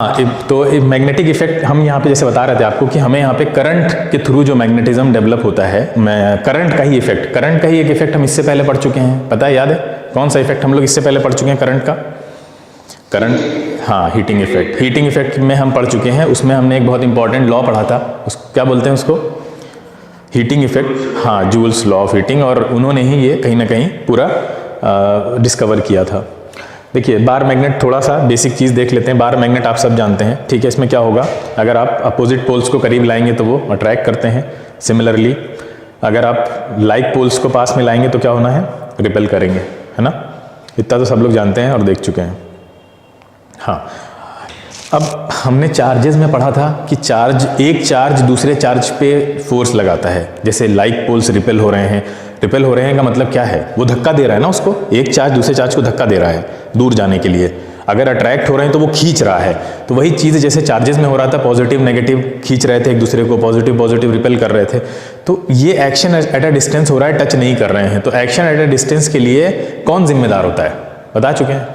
तो magnetic effect हम यहाँ पे जैसे बता रहे थे आपको कि हमें यहाँ पे करंट के थ्रू जो मैग्नेटिज्म डेवलप होता है, करंट का ही एक इफेक्ट हम इससे पहले पढ़ चुके हैं, पता है, याद है कौन सा इफेक्ट हम लोग इससे पहले पढ़ चुके हैं करंट का? हाँ, हीटिंग इफेक्ट में हम पढ़ चुके हैं। उसमें हमने एक बहुत इंपॉर्टेंट लॉ पढ़ा था, क्या बोलते हैं उसको? हीटिंग इफेक्ट, हाँ, जूल्स लॉ ऑफ हीटिंग, और उन्होंने ही ये कहीं ना कहीं पूरा डिस्कवर किया था। देखिए, बार मैग्नेट, थोड़ा सा बेसिक चीज़ देख लेते हैं। बार मैग्नेट आप सब जानते हैं, ठीक है। इसमें क्या होगा, अगर आप अपोजिट पोल्स को करीब लाएंगे तो वो अट्रैक्ट करते हैं। सिमिलरली अगर आप लाइक पोल्स को पास में लाएंगे तो क्या होना है, रिपेल करेंगे, है ना। इतना तो सब लोग जानते हैं और देख चुके हैं। हाँ, अब हमने चार्जेस में पढ़ा था कि एक चार्ज दूसरे चार्ज पे फोर्स लगाता है। जैसे लाइक पोल्स रिपेल हो रहे हैं का मतलब क्या है, वो धक्का दे रहा है ना उसको, एक चार्ज दूसरे चार्ज को धक्का दे रहा है दूर जाने के लिए। अगर अट्रैक्ट हो रहे हैं तो वो खींच रहा है। तो वही चीज़ जैसे चार्जेस में हो रहा था, पॉजिटिव नेगेटिव खींच रहे थे एक दूसरे को, पॉजिटिव रिपेल कर रहे थे। तो ये एक्शन एट अ डिस्टेंस हो रहा है, टच नहीं कर रहे हैं। तो एक्शन एट अ डिस्टेंस के लिए कौन जिम्मेदार होता है, बता चुके हैं,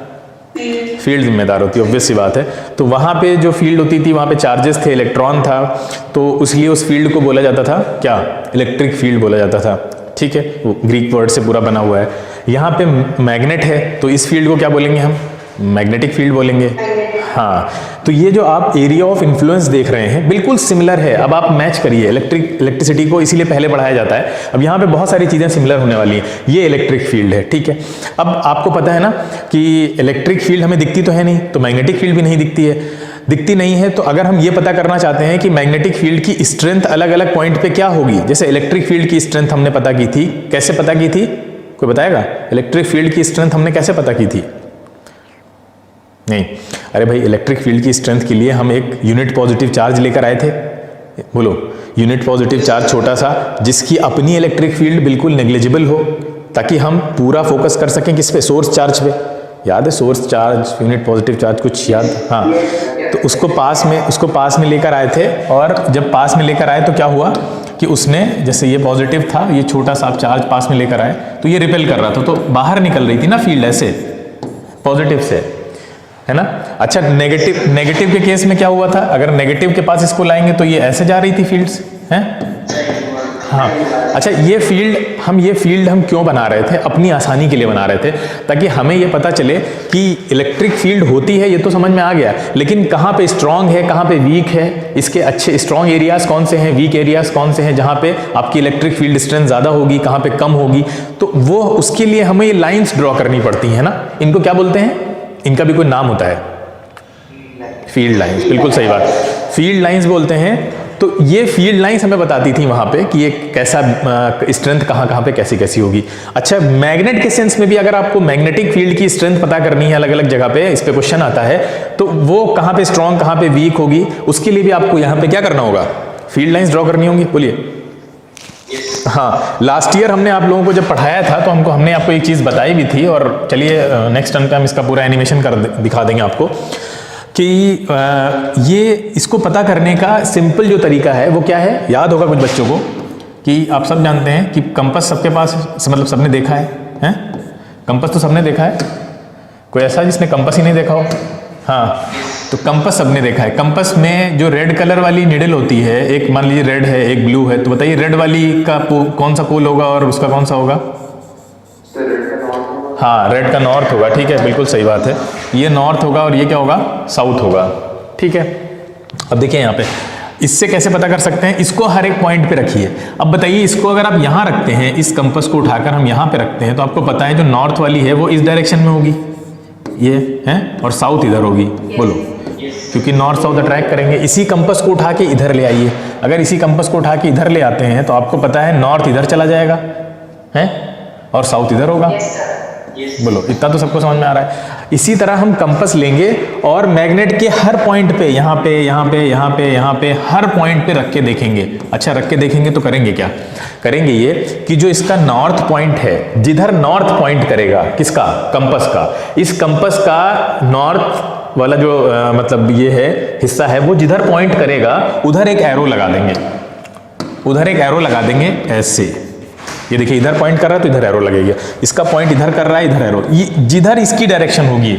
फील्ड जिम्मेदार होती है, ऑब्वियस सी बात है। तो वहाँ पे जो फील्ड होती थी, वहाँ पे चार्जेस थे, इलेक्ट्रॉन था, तो इसलिए उस फील्ड को बोला जाता था क्या, इलेक्ट्रिक फील्ड बोला जाता था, ठीक है। वो ग्रीक वर्ड से पूरा बना हुआ है। यहाँ पे मैग्नेट है तो इस फील्ड को क्या बोलेंगे हम, मैग्नेटिक फील्ड बोलेंगे। हाँ, तो ये जो आप एरिया ऑफ इन्फ्लुएंस देख रहे हैं बिल्कुल सिमिलर है। अब आप मैच करिए, इलेक्ट्रिसिटी को इसीलिए पहले पढ़ाया जाता है। अब यहाँ पे बहुत सारी चीज़ें सिमिलर होने वाली हैं। ये इलेक्ट्रिक फील्ड है, ठीक है। अब आपको पता है ना कि इलेक्ट्रिक फील्ड हमें दिखती तो है नहीं, तो मैग्नेटिक फील्ड भी नहीं दिखती नहीं है। तो अगर हम ये पता करना चाहते हैं कि मैग्नेटिक फील्ड की स्ट्रेंथ अलग अलग पॉइंट पे क्या होगी, जैसे इलेक्ट्रिक फील्ड की स्ट्रेंथ हमने पता की थी, कैसे पता की थी, कोई बताएगा? इलेक्ट्रिक फील्ड की स्ट्रेंथ हमने कैसे पता की थी? नहीं, अरे भाई, इलेक्ट्रिक फील्ड की स्ट्रेंथ के लिए हम एक यूनिट पॉजिटिव चार्ज लेकर आए थे। बोलो, यूनिट पॉजिटिव चार्ज छोटा सा, जिसकी अपनी इलेक्ट्रिक फील्ड बिल्कुल नेग्लिजिबल हो, ताकि हम पूरा फोकस कर सकें किस पे, सोर्स चार्ज पे। याद है source charge, unit positive charge, कुछ याद? हाँ, तो उसको पास में लेकर आए थे। और जब पास में लेकर आए तो क्या हुआ कि उसने, जैसे ये पॉजिटिव था, ये छोटा सा चार्ज पास में लेकर आए तो ये रिपेल कर रहा था, तो बाहर निकल रही थी ना फील्ड ऐसे पॉजिटिव से, है ना। अच्छा, नेगेटिव के केस में क्या हुआ था, अगर नेगेटिव के पास इसको लाएंगे तो ये ऐसे जा रही थी फील्ड्स, हैं? हाँ, अच्छा, ये फील्ड हम क्यों बना रहे थे? अपनी आसानी के लिए बना रहे थे, ताकि हमें ये पता चले कि इलेक्ट्रिक फील्ड होती है, ये तो समझ में आ गया, लेकिन कहाँ पे स्ट्रांग है, कहाँ पे वीक है, इसके अच्छे स्ट्रांग एरियाज कौन से हैं, वीक एरियाज कौन से हैं, जहाँ पे आपकी इलेक्ट्रिक फील्ड स्ट्रेंथ ज़्यादा होगी, कहाँ पे कम होगी। तो वो उसके लिए हमें ये लाइन्स ड्रॉ करनी पड़ती है ना। इनको क्या बोलते हैं? इनका भी कोई नाम होता है, फील्ड लाइंस, बिल्कुल सही बात, फील्ड लाइंस बोलते हैं। तो ये फील्ड लाइंस हमें बताती थी वहां पे कि ये कैसा स्ट्रेंथ कहाँ पे कैसी होगी। अच्छा, मैग्नेट के सेंस में भी अगर आपको मैग्नेटिक फील्ड की स्ट्रेंथ पता करनी है अलग अलग जगह पे, इस पे क्वेश्चन आता है, तो वो कहाँ पे स्ट्रांग कहाँ पे वीक होगी, उसके लिए भी आपको यहाँ पे क्या करना होगा, फील्ड लाइंस ड्रॉ करनी होंगी। बोलिए। हाँ, लास्ट ईयर हमने आप लोगों को जब पढ़ाया था तो हमने आपको एक चीज़ बताई भी थी, और चलिए नेक्स्ट टाइम पे हम इसका पूरा एनिमेशन कर दिखा देंगे आपको कि ये इसको पता करने का सिंपल जो तरीका है वो क्या है। याद होगा कुछ बच्चों को कि आप सब जानते हैं कि कंपास सबके पास, मतलब सबने देखा है? कंपास तो सबने देखा है, कोई ऐसा जिसने कंपास ही नहीं देखा हो? हाँ, तो कंपास सबने देखा है। कंपास में जो रेड कलर वाली निडल होती है, एक मान लीजिए रेड है, एक ब्लू है, तो बताइए रेड वाली का कौन सा पोल होगा और उसका कौन सा होगा? हाँ, रेड का नॉर्थ होगा, ठीक है, बिल्कुल सही बात है। ये नॉर्थ होगा और ये क्या होगा, साउथ होगा, ठीक है। अब देखिए यहाँ पे इससे कैसे पता कर सकते हैं, इसको हर एक पॉइंट पे रखिए। अब बताइए, इसको अगर आप यहाँ रखते हैं, इस कंपास को उठाकर हम यहाँ पे रखते हैं, तो आपको पता है जो नॉर्थ वाली है वो इस डायरेक्शन में होगी, ये है, और साउथ इधर होगी। बोलो, क्योंकि नॉर्थ साउथ अट्रैक्ट करेंगे। इसी कंपास को उठा के इधर ले आइए, अगर इसी कंपास को उठा के इधर ले आते हैं तो आपको पता है नॉर्थ इधर चला जाएगा, है, और साउथ इधर होगा। बोलो, इतना तो सबको समझ में आ रहा है। इसी तरह हम कंपास लेंगे और मैग्नेट के हर पॉइंट पे, यहाँ पे हर पॉइंट पे रख के देखेंगे। अच्छा, रख के देखेंगे तो करेंगे क्या, करेंगे ये कि जो इसका नॉर्थ पॉइंट है, जिधर नॉर्थ पॉइंट करेगा, किसका, कंपास का, इस कंपास का नॉर्थ वाला जो मतलब ये है हिस्सा है, वो जिधर पॉइंट करेगा उधर एक एरो लगा देंगे, ऐसे। ये देखिए, इधर पॉइंट कर रहा है तो इधर एरो लगेगा, इसका पॉइंट इधर कर रहा है, इधर एरो, ये जिधर इसकी डायरेक्शन होगी,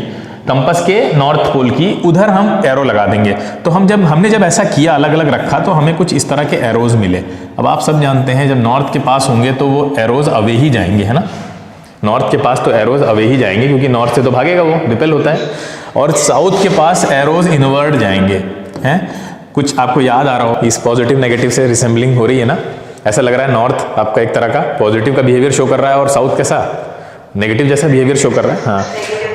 कंपास के नॉर्थ पोल की, उधर हम एरो लगा देंगे। तो हमने जब ऐसा किया, अलग अलग रखा, तो हमें कुछ इस तरह के एरोज मिले। अब आप सब जानते हैं जब नॉर्थ के पास होंगे तो वो एरोज अवे ही जाएंगे, है ना। नॉर्थ के पास तो एरोज अवे ही जाएंगे क्योंकि नॉर्थ से तो भागेगा, वो रिपेल होता है। और साउथ के पास एरोज इनवर्ड जाएंगे, हैं। कुछ आपको याद आ रहा हो, इस पॉजिटिव नेगेटिव से रिसेंबलिंग हो रही है ना। ऐसा लग रहा है नॉर्थ आपका एक तरह का पॉजिटिव का बिहेवियर शो कर रहा है और साउथ कैसा, नेगेटिव जैसा बिहेवियर शो कर रहा है। हाँ,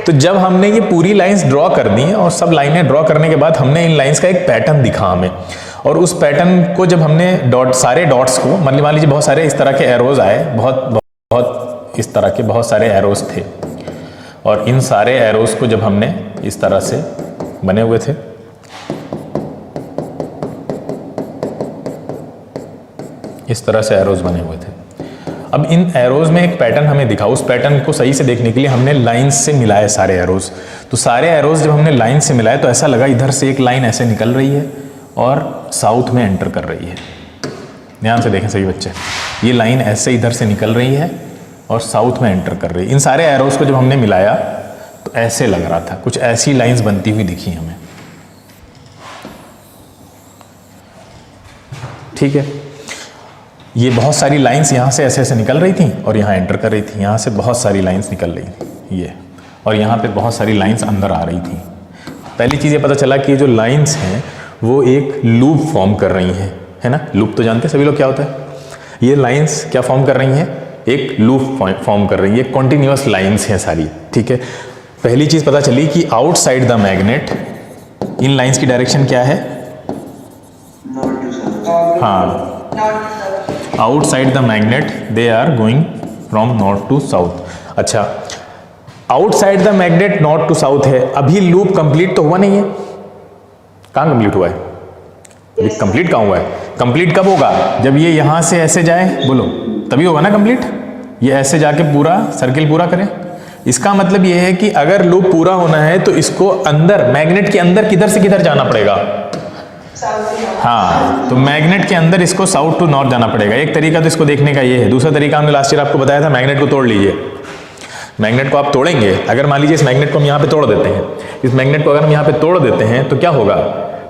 तो जब हमने ये पूरी लाइंस ड्रॉ कर दी हैं और सब लाइनें ड्रॉ करने के बाद हमने इन लाइंस का एक पैटर्न दिखा हमें, और उस पैटर्न को जब हमने सारे डॉट्स को, मान लीजिए बहुत सारे इस तरह के एरोज आए, बहुत इस तरह के बहुत सारे एरोज थे, और इन सारे एरोज को जब हमने इस तरह से बने हुए थे, इस तरह से एरोज बने हुए थे। अब इन एरोज में एक पैटर्न हमें दिखा, उस पैटर्न को सही से देखने के लिए हमने लाइंस से मिलाए सारे एरोज। तो सारे एरोज जब हमने लाइन से मिलाए तो ऐसा लगा इधर से एक लाइन ऐसे निकल रही है और साउथ में एंटर कर रही है। ध्यान से देखें सही बच्चे, ये लाइन ऐसे इधर से निकल रही है और साउथ में एंटर कर रही है। इन सारे एरोज को जब हमने मिलाया तो ऐसे लग रहा था, कुछ ऐसी लाइंस बनती हुई दिखी हमें, ठीक है। ये बहुत सारी लाइंस यहाँ से ऐसे ऐसे निकल रही थी और यहाँ एंटर कर रही थी, यहाँ से बहुत सारी लाइंस निकल रही थी ये, और यहाँ पे बहुत सारी लाइंस अंदर आ रही थी। पहली चीज़ ये पता चला कि जो लाइंस हैं वो एक लूप फॉर्म कर रही हैं, है ना। लूप तो जानते हैं सभी लोग क्या होता है। ये लाइंस क्या फॉर्म कर रही हैं, एक लूप फॉर्म कर रही है, कॉन्टिन्यूअस लाइंस हैं सारी, ठीक है। पहली चीज़ पता चली कि आउटसाइड द मैग्नेट इन लाइंस की डायरेक्शन क्या है, हाँ, outside the magnet they are going from north to south. अच्छा, outside the magnet north to south है, अभी लूप कंप्लीट तो हुआ नहीं है। कहाँ कंप्लीट हुआ है, कंप्लीट कहाँ हुआ है, कंप्लीट कब होगा, जब ये यहां से ऐसे जाए, बोलो तभी होगा ना कंप्लीट। ये ऐसे जाके पूरा सर्किल पूरा करें। इसका मतलब ये है कि अगर लूप पूरा होना है तो इसको अंदर, मैग्नेट के अंदर किधर से किधर जाना पड़ेगा, हाँ, तो मैग्नेट के अंदर इसको साउथ टू नॉर्थ जाना पड़ेगा। एक तरीका तो इसको देखने का ये है। दूसरा तरीका हमने लास्ट ईयर आपको बताया था, मैग्नेट को तोड़ लीजिए। मैग्नेट को आप तोड़ेंगे, अगर मान लीजिए इस मैग्नेट को हम यहाँ पे तोड़ देते हैं, इस मैग्नेट को अगर हम यहाँ पे तोड़ देते हैं तो क्या होगा,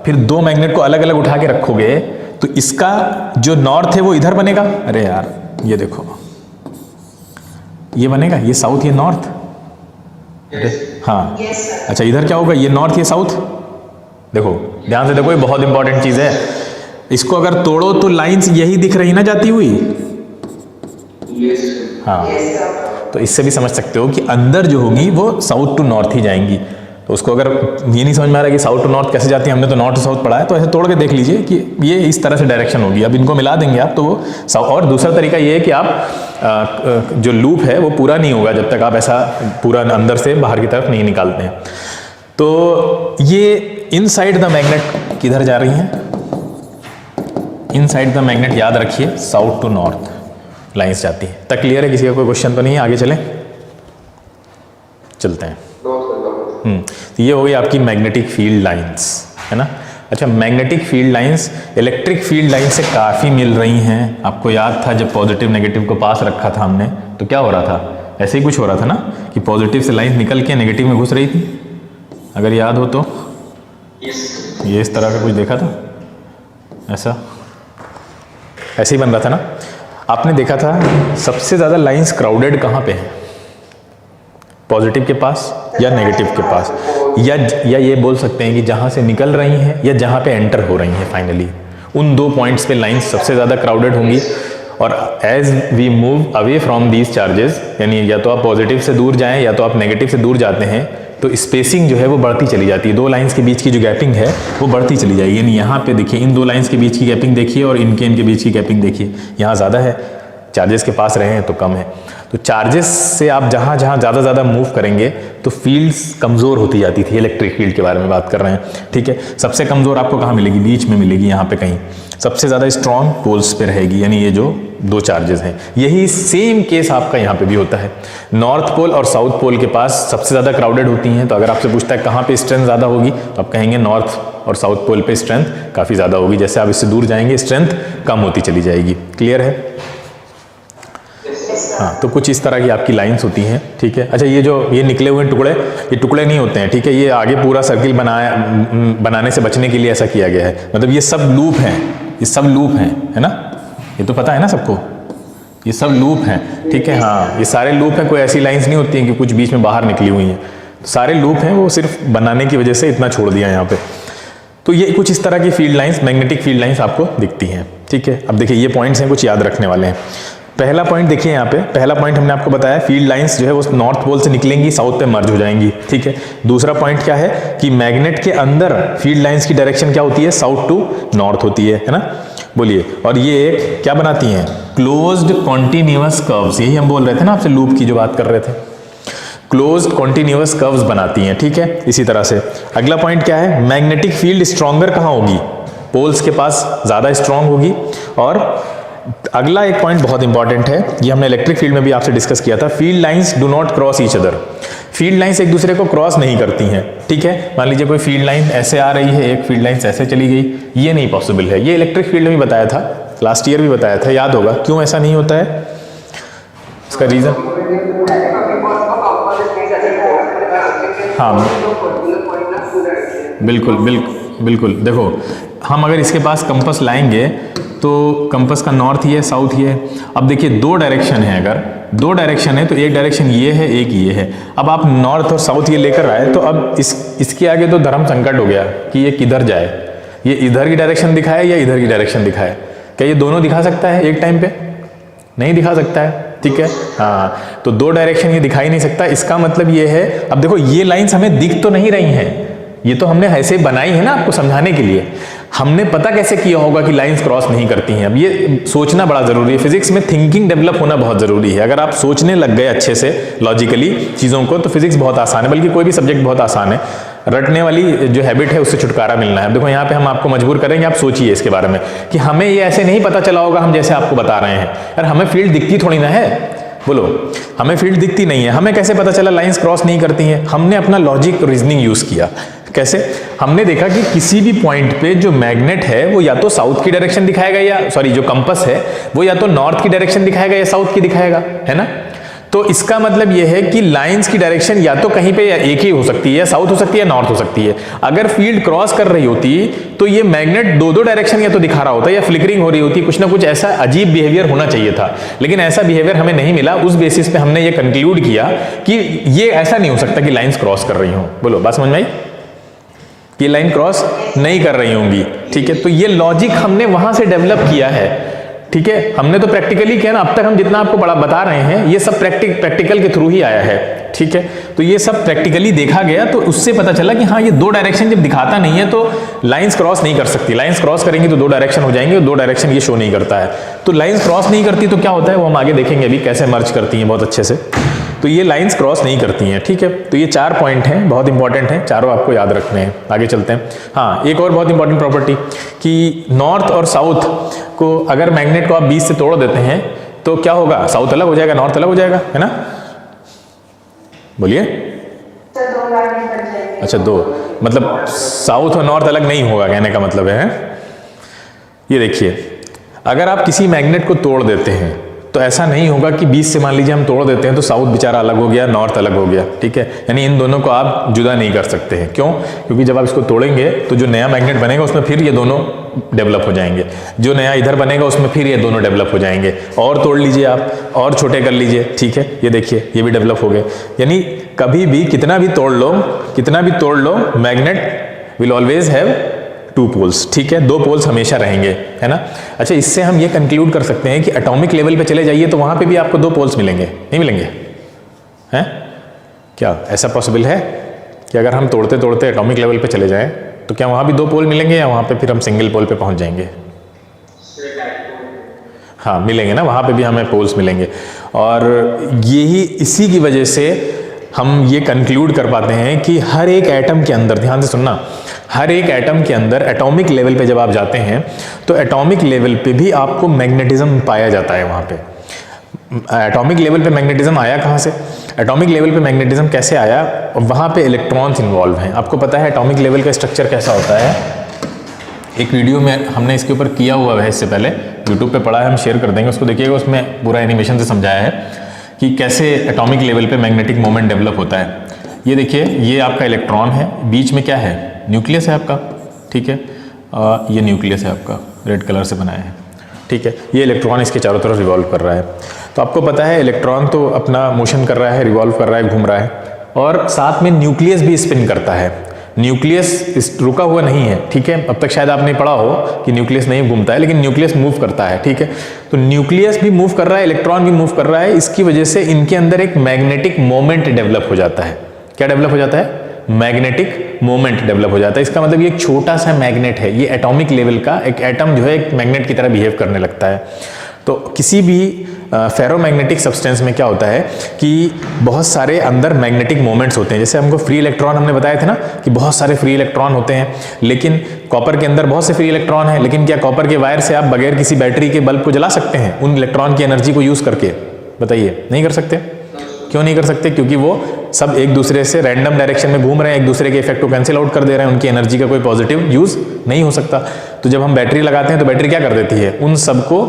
फिर दो मैग्नेट को अलग अलग उठा के रखोगे तो इसका जो नॉर्थ है वो इधर बनेगा। अरे यार ये देखो, ये बनेगा, ये साउथ ये नॉर्थ, हाँ, अच्छा इधर क्या होगा, ये नॉर्थ ये साउथ। देखो ध्यान से देखो, ये बहुत इंपॉर्टेंट चीज है। इसको अगर तोड़ो तो लाइंस यही दिख रही ना जाती हुई, हाँ, तो इससे भी समझ सकते हो कि अंदर जो होगी वो साउथ टू नॉर्थ ही जाएंगी। तो उसको अगर ये नहीं समझ में आ रहा कि साउथ टू नॉर्थ कैसे जाती है, हमने तो नॉर्थ टू साउथ पढ़ा है, तो ऐसे तोड़ के देख लीजिए कि ये इस तरह से डायरेक्शन होगी। अब इनको मिला देंगे आप तो वो और दूसरा तरीका ये है कि आप जो लूप है वो पूरा नहीं होगा जब तक आप ऐसा पूरा अंदर से बाहर की तरफ नहीं निकालते हैं। तो ये इनसाइड द मैग्नेट किधर जा रही हैं, इनसाइड द मैग्नेट याद रखिए साउथ टू नॉर्थ लाइंस जाती है। तक क्लियर है, किसी का कोई क्वेश्चन तो नहीं है, आगे चलें, चलते हैं। तो ये हो गई आपकी मैग्नेटिक फील्ड लाइंस, है ना। अच्छा, magnetic field lines electric field line से काफ़ी मिल रही हैं। आपको याद था जब पॉजिटिव नेगेटिव को पास रखा था हमने तो क्या हो रहा था, ऐसे ही कुछ हो रहा था ना कि पॉजिटिव से लाइन निकल के नेगेटिव में घुस रही थी, अगर याद हो तो। ये इस तरह का कुछ देखा था, ऐसे ही बन रहा था ना। आपने देखा था सबसे ज़्यादा लाइंस क्राउडेड कहाँ पे है, पॉजिटिव के पास या नेगेटिव के पास, या ये बोल सकते हैं कि जहाँ से निकल रही हैं या जहाँ पे एंटर हो रही हैं फाइनली, उन दो पॉइंट्स पे लाइंस सबसे ज़्यादा क्राउडेड होंगी। और as we move away from these charges, यानी या तो आप पॉजिटिव से दूर जाएं या तो आप नेगेटिव से दूर जाते हैं, तो स्पेसिंग जो है वो बढ़ती चली जाती है। दो लाइंस के बीच की जो गैपिंग है वो बढ़ती चली जाएगी। यानी यहाँ पे देखिए, इन दो लाइंस के बीच की गैपिंग देखिए और इनके बीच की गैपिंग देखिए, यहाँ ज़्यादा है, चार्जेस के पास रहे हैं तो कम है। तो चार्जेस से आप जहाँ ज़्यादा मूव करेंगे तो फील्ड्स कमज़ोर होती जाती थी। इलेक्ट्रिक फील्ड के बारे में बात कर रहे हैं, ठीक है। सबसे कमज़ोर आपको कहाँ मिलेगी, बीच में मिलेगी, यहाँ पे कहीं। सबसे ज़्यादा स्ट्रॉन्ग पोल्स पे रहेगी, यानी ये जो दो चार्जेस हैं। यही सेम केस आपका यहाँ पे भी होता है। नॉर्थ पोल और साउथ पोल के पास सबसे ज़्यादा क्राउडेड होती हैं। तो अगर आपसे पूछता है कहाँ पे स्ट्रेंथ ज़्यादा होगी तो आप कहेंगे नॉर्थ और साउथ पोल पे स्ट्रेंथ काफ़ी ज़्यादा होगी। जैसे आप इससे दूर जाएंगे स्ट्रेंथ कम होती चली जाएगी। क्लियर है? हाँ, तो कुछ इस तरह की आपकी लाइंस होती हैं, ठीक है। अच्छा, ये निकले हुए टुकड़े, ये टुकड़े नहीं होते हैं, ठीक है। ये आगे पूरा सर्किल बनाने से बचने के लिए ऐसा किया गया है। मतलब ये सब लूप हैं, ये सब लूप हैं, है ना, ये तो पता है ना सबको, ये सब लूप हैं, ठीक है। हाँ, ये सारे लूप हैं, कोई ऐसी लाइंस नहीं होती हैं कि कुछ बीच में बाहर निकली हुई हैं, सारे लूप हैं, वो सिर्फ बनाने की वजह से इतना छोड़ दिया यहाँ पे। तो ये कुछ इस तरह की field lines, magnetic field lines आपको दिखती हैं, ठीक है। अब देखिए, ये पॉइंट्स हैं, कुछ याद रखने वाले हैं। पहला पॉइंट देखिए यहाँ पे, पहला पॉइंट हमने आपको बताया, फील्ड लाइंस जो है वो नॉर्थ पोल से निकलेंगी, साउथ पे मर्ज हो जाएंगी, ठीक है। दूसरा पॉइंट क्या है कि मैग्नेट के अंदर फील्ड लाइंस की डायरेक्शन क्या होती है, साउथ टू नॉर्थ होती है ना, बोलिए। और ये क्या बनाती हैं, क्लोज्ड कॉन्टिन्यूअस कर्व्स, यही हम बोल रहे थे ना आपसे, लूप की जो बात कर रहे थे, क्लोज्ड कॉन्टिन्यूअस कर्व्स बनाती हैं, ठीक है। इसी तरह से अगला पॉइंट क्या है, मैग्नेटिक फील्ड स्ट्रॉन्गर कहाँ होगी, पोल्स के पास ज्यादा स्ट्रांग होगी। और अगला एक पॉइंट बहुत इंपॉर्टेंट है, ये हमने इलेक्ट्रिक फील्ड में भी आपसे डिस्कस किया था, field lines do not cross each other, field lines एक दूसरे को क्रॉस नहीं करती हैं, ठीक है। मान लीजिए कोई फील्ड लाइन ऐसे आ रही है, एक फील्ड लाइन ऐसे चली गई, ये नहीं पॉसिबल है। ये इलेक्ट्रिक फील्ड में भी बताया था, लास्ट ईयर भी बताया था, याद होगा। क्यों ऐसा नहीं होता है, इसका रीजन, हाँ बिल्कुल बिल्कुल बिल्कुल। देखो, हम अगर इसके पास कंपास लाएंगे तो कंपास का नॉर्थ ही है, साउथ ही है। अब देखिए, दो डायरेक्शन है, अगर दो डायरेक्शन है तो एक डायरेक्शन ये है, एक ये है। अब आप नॉर्थ और साउथ ये लेकर आए तो अब इसके आगे तो धर्म संकट हो गया कि ये किधर जाए, ये इधर की डायरेक्शन दिखाए या इधर की डायरेक्शन दिखाए। क्या ये दोनों दिखा सकता है एक टाइम पे? नहीं दिखा सकता है, ठीक है। हाँ, तो दो डायरेक्शन ये दिखा ही नहीं सकता। इसका मतलब ये है, अब देखो ये लाइंस हमें दिख तो नहीं रही हैं, ये तो हमने ऐसे बनाई है ना आपको समझाने के लिए। हमने पता कैसे किया होगा कि लाइंस क्रॉस नहीं करती हैं? अब ये सोचना बड़ा जरूरी है, फिजिक्स में थिंकिंग डेवलप होना बहुत जरूरी है। अगर आप सोचने लग गए अच्छे से लॉजिकली चीजों को, तो फिजिक्स बहुत आसान है, बल्कि कोई भी सब्जेक्ट बहुत आसान है। रटने वाली जो हैबिट है उससे छुटकारा मिलना है। देखो यहाँ पे हम आपको मजबूर करेंगे, आप सोचिए इसके बारे में कि हमें ये ऐसे नहीं पता चला होगा हम जैसे आपको बता रहे हैं। यार हमें फील्ड दिखती थोड़ी ना है, बोलो, हमें फील्ड दिखती नहीं है, हमें कैसे पता चला लाइंस क्रॉस नहीं करती हैं? हमने अपना लॉजिक रीजनिंग यूज किया। कैसे? हमने देखा कि किसी भी पॉइंट पे जो मैग्नेट है वो या तो साउथ की डायरेक्शन दिखाएगा, या सॉरी जो कंपास है वो या तो नॉर्थ की डायरेक्शन दिखाएगा या साउथ की दिखाएगा, है ना। तो इसका मतलब यह है कि लाइंस की डायरेक्शन या तो कहीं पे या एक ही हो सकती है, या साउथ हो सकती है या नॉर्थ हो सकती है। अगर फील्ड क्रॉस कर रही होती तो ये मैग्नेट दो दो डायरेक्शन या तो दिखा रहा होता या फ्लिकरिंग हो रही होती, कुछ ना कुछ ऐसा अजीब बिहेवियर होना चाहिए था, लेकिन ऐसा बिहेवियर हमें नहीं मिला। उस बेसिस पे हमने ये कंक्लूड किया कि ये ऐसा नहीं हो सकता कि लाइंस क्रॉस कर रही हो। बोलो, बात समझ में आई? कि लाइन क्रॉस नहीं कर रही होंगी, ठीक है। तो ये लॉजिक हमने वहां से डेवलप किया है, ठीक है। हमने तो प्रैक्टिकली किया ना, अब तक हम जितना आपको बड़ा बता रहे हैं ये सब प्रैक्टिकल के थ्रू ही आया है, ठीक है। तो ये सब प्रैक्टिकली देखा गया, तो उससे पता चला कि हाँ ये दो डायरेक्शन जब दिखाता नहीं है तो लाइंस क्रॉस नहीं कर सकती। लाइंस क्रॉस करेंगी तो दो डायरेक्शन हो जाएंगे, और दो डायरेक्शन ये शो नहीं करता है। तो लाइंस क्रॉस नहीं करती तो क्या होता है वो हम आगे देखेंगे अभी कैसे मर्ज करती हैं बहुत अच्छे से। तो ये लाइंस क्रॉस नहीं करती हैं, ठीक है। तो ये 4 पॉइंट हैं, बहुत इंपॉर्टेंट हैं, चारों आपको याद रखने हैं। आगे चलते हैं। हाँ, एक और बहुत इंपॉर्टेंट प्रॉपर्टी कि नॉर्थ और साउथ को अगर मैग्नेट को आप बीच से तोड़ देते हैं तो क्या होगा? साउथ अलग हो जाएगा, नॉर्थ अलग हो जाएगा, है ना। बोलिए। अच्छा, दो मतलब साउथ और नॉर्थ अलग नहीं होगा, कहने का मतलब है। ये देखिए, अगर आप किसी मैग्नेट को तोड़ देते हैं तो ऐसा नहीं होगा कि बीच से मान लीजिए हम तोड़ देते हैं तो साउथ बेचारा अलग हो गया, नॉर्थ अलग हो गया, ठीक है। यानी इन दोनों को आप जुदा नहीं कर सकते हैं। क्यों? क्योंकि जब आप इसको तोड़ेंगे तो जो नया मैग्नेट बनेगा उसमें फिर ये दोनों डेवलप हो जाएंगे, जो नया इधर बनेगा उसमें फिर ये दोनों डेवलप हो जाएंगे। और तोड़ लीजिए आप, और छोटे कर लीजिए, ठीक है। ये देखिए, ये भी डेवलप हो गए। यानी कभी भी कितना भी तोड़ लो, magnet will always have 2 poles, ठीक है। 2 पोल्स हमेशा रहेंगे, है ना। अच्छा, इससे हम ये कंक्लूड कर सकते हैं कि एटॉमिक लेवल पे चले जाइए तो वहां पे भी आपको 2 पोल्स मिलेंगे, नहीं मिलेंगे? हैं? क्या ऐसा पॉसिबल है कि अगर हम तोड़ते तोड़ते एटॉमिक लेवल पे चले जाएं तो क्या वहां भी 2 पोल मिलेंगे, या वहां पे फिर हम सिंगल पोल पे पहुंच जाएंगे? हाँ, मिलेंगे ना, वहां पे भी हमें पोल्स मिलेंगे। और यही इसी की वजह से हम ये कंक्लूड कर पाते हैं कि हर एक एटम के अंदर, ध्यान से सुनना, हर एक एटम के अंदर एटॉमिक लेवल पे जब आप जाते हैं तो एटॉमिक लेवल पे भी आपको मैग्नेटिज्म पाया जाता है। वहाँ पे एटॉमिक लेवल पे मैग्नेटिज्म आया कहाँ से? एटॉमिक लेवल पे मैग्नेटिज्म कैसे आया? वहाँ पे इलेक्ट्रॉन्स इन्वॉल्व हैं। आपको पता है एटॉमिक लेवल का स्ट्रक्चर कैसा होता है? एक वीडियो में हमने इसके ऊपर किया हुआ है इससे पहले, यूट्यूब पे पढ़ा है, हम शेयर कर देंगे उसको, देखिएगा, उसमें पूरा एनिमेशन से समझाया है कि कैसे एटॉमिक लेवल पे मैग्नेटिक मोमेंट डेवलप होता है। ये देखिए, ये आपका इलेक्ट्रॉन है, बीच में क्या है, न्यूक्लियस है आपका, ठीक है, ये न्यूक्लियस है आपका, रेड कलर से बनाया है, ठीक है। ये इलेक्ट्रॉन इसके चारों तरफ रिवॉल्व कर रहा है। तो आपको पता है इलेक्ट्रॉन तो अपना मोशन कर रहा है, रिवॉल्व कर रहा है, घूम रहा है, और साथ में न्यूक्लियस भी स्पिन करता है। न्यूक्लियस रुका हुआ नहीं है, ठीक है। अब तक शायद आपने पढ़ा हो कि न्यूक्लियस नहीं घूमता है, लेकिन न्यूक्लियस मूव करता है, ठीक है। तो न्यूक्लियस भी मूव कर रहा है, इलेक्ट्रॉन भी मूव कर रहा है, इसकी वजह से इनके अंदर एक मैग्नेटिक मोमेंट डेवलप हो जाता है। क्या डेवलप हो जाता है? मैग्नेटिक मोमेंट डेवलप हो जाता है। इसका मतलब ये एक छोटा सा मैग्नेट है, ये एटॉमिक लेवल का एक एटम जो है एक मैग्नेट की तरह बिहेव करने लगता है। तो किसी भी फेरोमैग्नेटिक सब्सटेंस में क्या होता है कि बहुत सारे अंदर मैग्नेटिक मोमेंट्स होते हैं। जैसे हमको फ्री इलेक्ट्रॉन हमने बताए थे ना कि बहुत सारे फ्री इलेक्ट्रॉन होते हैं, लेकिन कॉपर के अंदर बहुत से फ्री इलेक्ट्रॉन हैं, लेकिन क्या कॉपर के वायर से आप बगैर किसी बैटरी के बल्ब को जला सकते हैं उन इलेक्ट्रॉन की एनर्जी को यूज करके? बताइए, नहीं कर सकते। क्यों नहीं कर सकते? क्योंकि वो सब एक दूसरे से रैंडम डायरेक्शन में घूम रहे हैं, एक दूसरे के इफेक्ट को कैंसिल आउट कर दे रहे हैं, उनकी एनर्जी का कोई पॉजिटिव यूज नहीं हो सकता। तो जब हम बैटरी लगाते हैं तो बैटरी क्या कर देती है? उन सबको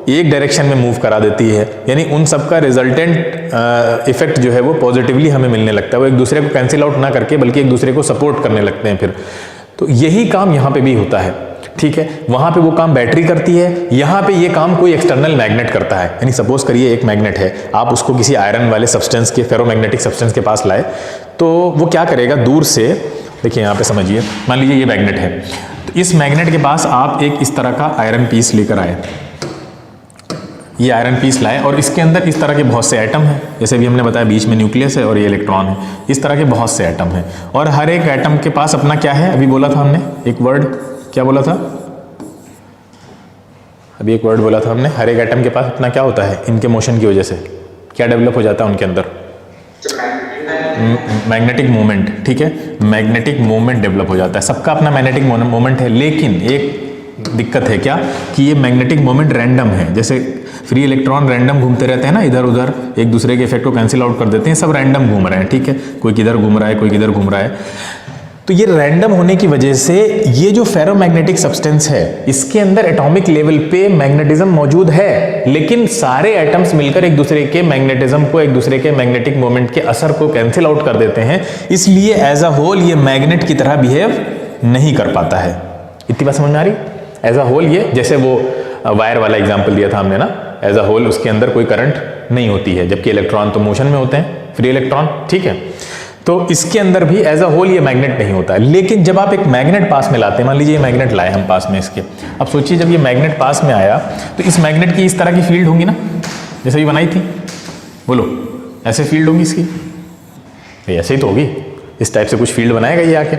एक डायरेक्शन में मूव करा देती है, यानी उन सबका रिजल्टेंट इफेक्ट जो है वो पॉजिटिवली हमें मिलने लगता है, वो एक दूसरे को कैंसिल आउट ना करके बल्कि एक दूसरे को सपोर्ट करने लगते हैं फिर। तो यही काम यहाँ पे भी होता है, ठीक है। वहां पे वो काम बैटरी करती है, यहाँ पे ये काम कोई एक्सटर्नल मैग्नेट करता है। यानी सपोज करिए एक मैग्नेट है, आप उसको किसी आयरन वाले सब्सटेंस के, फेरोमैग्नेटिक सब्सटेंस के पास लाए, तो वो क्या करेगा, दूर से, देखिए यहाँ पे समझिए, मान लीजिए ये मैग्नेट है, तो इस मैग्नेट के पास आप एक इस तरह का आयरन पीस लेकर आए, ये आयरन पीस लाए, और इसके अंदर इस तरह के बहुत से एटम हैं, जैसे भी हमने बताया बीच में न्यूक्लियस है और ये इलेक्ट्रॉन है, इस तरह के बहुत से एटम हैं, और हर एक एटम के पास अपना क्या है, अभी बोला था हमने एक वर्ड, क्या बोला था अभी, एक वर्ड बोला था हमने, हर एक एटम के पास अपना क्या होता है, इनके मोशन की वजह से क्या डेवलप हो जाता है उनके अंदर? मैग्नेटिक मोमेंट, ठीक है, मैग्नेटिक मोमेंट डेवलप हो जाता है। सबका अपना मैग्नेटिक मोमेंट है, लेकिन एक दिक्कत है क्या कि ये मैग्नेटिक मोमेंट रैंडम है। जैसे फ्री इलेक्ट्रॉन रैंडम घूमते रहते हैं ना, इधर उधर एक दूसरे के इफेक्ट को कैंसिल आउट कर देते हैं, सब रैंडम घूम रहे हैं, ठीक है, कोई किधर घूम रहा है, कोई किधर घूम रहा है। तो ये रैंडम होने की वजह से ये जो फेरोमैग्नेटिक सब्सटेंस है, इसके अंदर एटॉमिक लेवल पे मैग्नेटिज्म मौजूद है, लेकिन सारे एटम्स मिलकर एक दूसरे के मैग्नेटिज्म को, एक दूसरे के मैग्नेटिक मोमेंट के असर को कैंसिल आउट कर देते हैं, इसलिए एज अ होल ये मैग्नेट की तरह बिहेव नहीं कर पाता है। इतनी बात समझ में आ रही? एज अ होल ये, जैसे वो वायर वाला एग्जाम्पल दिया था हमने ना, एज अ होल उसके अंदर कोई करंट नहीं होती है, जबकि इलेक्ट्रॉन तो मोशन में होते हैं, फ्री इलेक्ट्रॉन, ठीक है। तो इसके अंदर भी एज अ होल ये मैग्नेट नहीं होता है। लेकिन जब आप एक मैग्नेट पास में लाते हैं, मान लीजिए ये मैग्नेट लाए हम पास में इसके, अब सोचिए जब ये मैग्नेट पास में आया तो इस मैग्नेट की इस तरह की फील्ड होंगी ना, जैसे ये बनाई थी, बोलो ऐसे फील्ड होगी इसकी, ऐसे ही तो होगी, इस टाइप से कुछ फील्ड बनाएगा ये आके।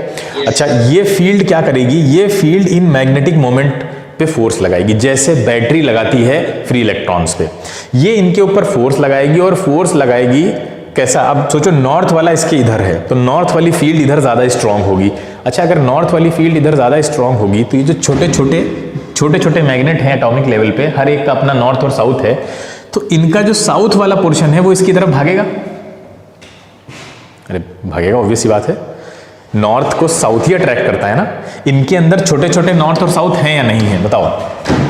अच्छा, ये फील्ड क्या करेगी, ये फील्ड इन मैग्नेटिक मोमेंट पे फोर्स लगाएगी, जैसे बैटरी लगाती है फ्री इलेक्ट्रॉन्स पे, ये इनके ऊपर फोर्स लगाएगी, और फोर्स लगाएगी कैसा, अब सोचो नॉर्थ वाला इसके इधर है, तो नॉर्थ वाली फील्ड इधर ज्यादा स्ट्रांग होगी। अच्छा, अगर नॉर्थ वाली फील्ड इधर ज्यादा स्ट्रांग होगी तो ये जो छोटे छोटे मैग्नेट हैं एटॉमिक लेवल पे, हर एक का अपना नॉर्थ और साउथ है, तो इनका जो साउथ वाला पोर्शन है वो इसकी तरफ भागेगा। अरे भागेगा, ऑब्वियस सी बात है, नॉर्थ को साउथ ही अट्रैक्ट करता है ना। इनके अंदर छोटे छोटे नॉर्थ और साउथ हैं या नहीं है, बताओ?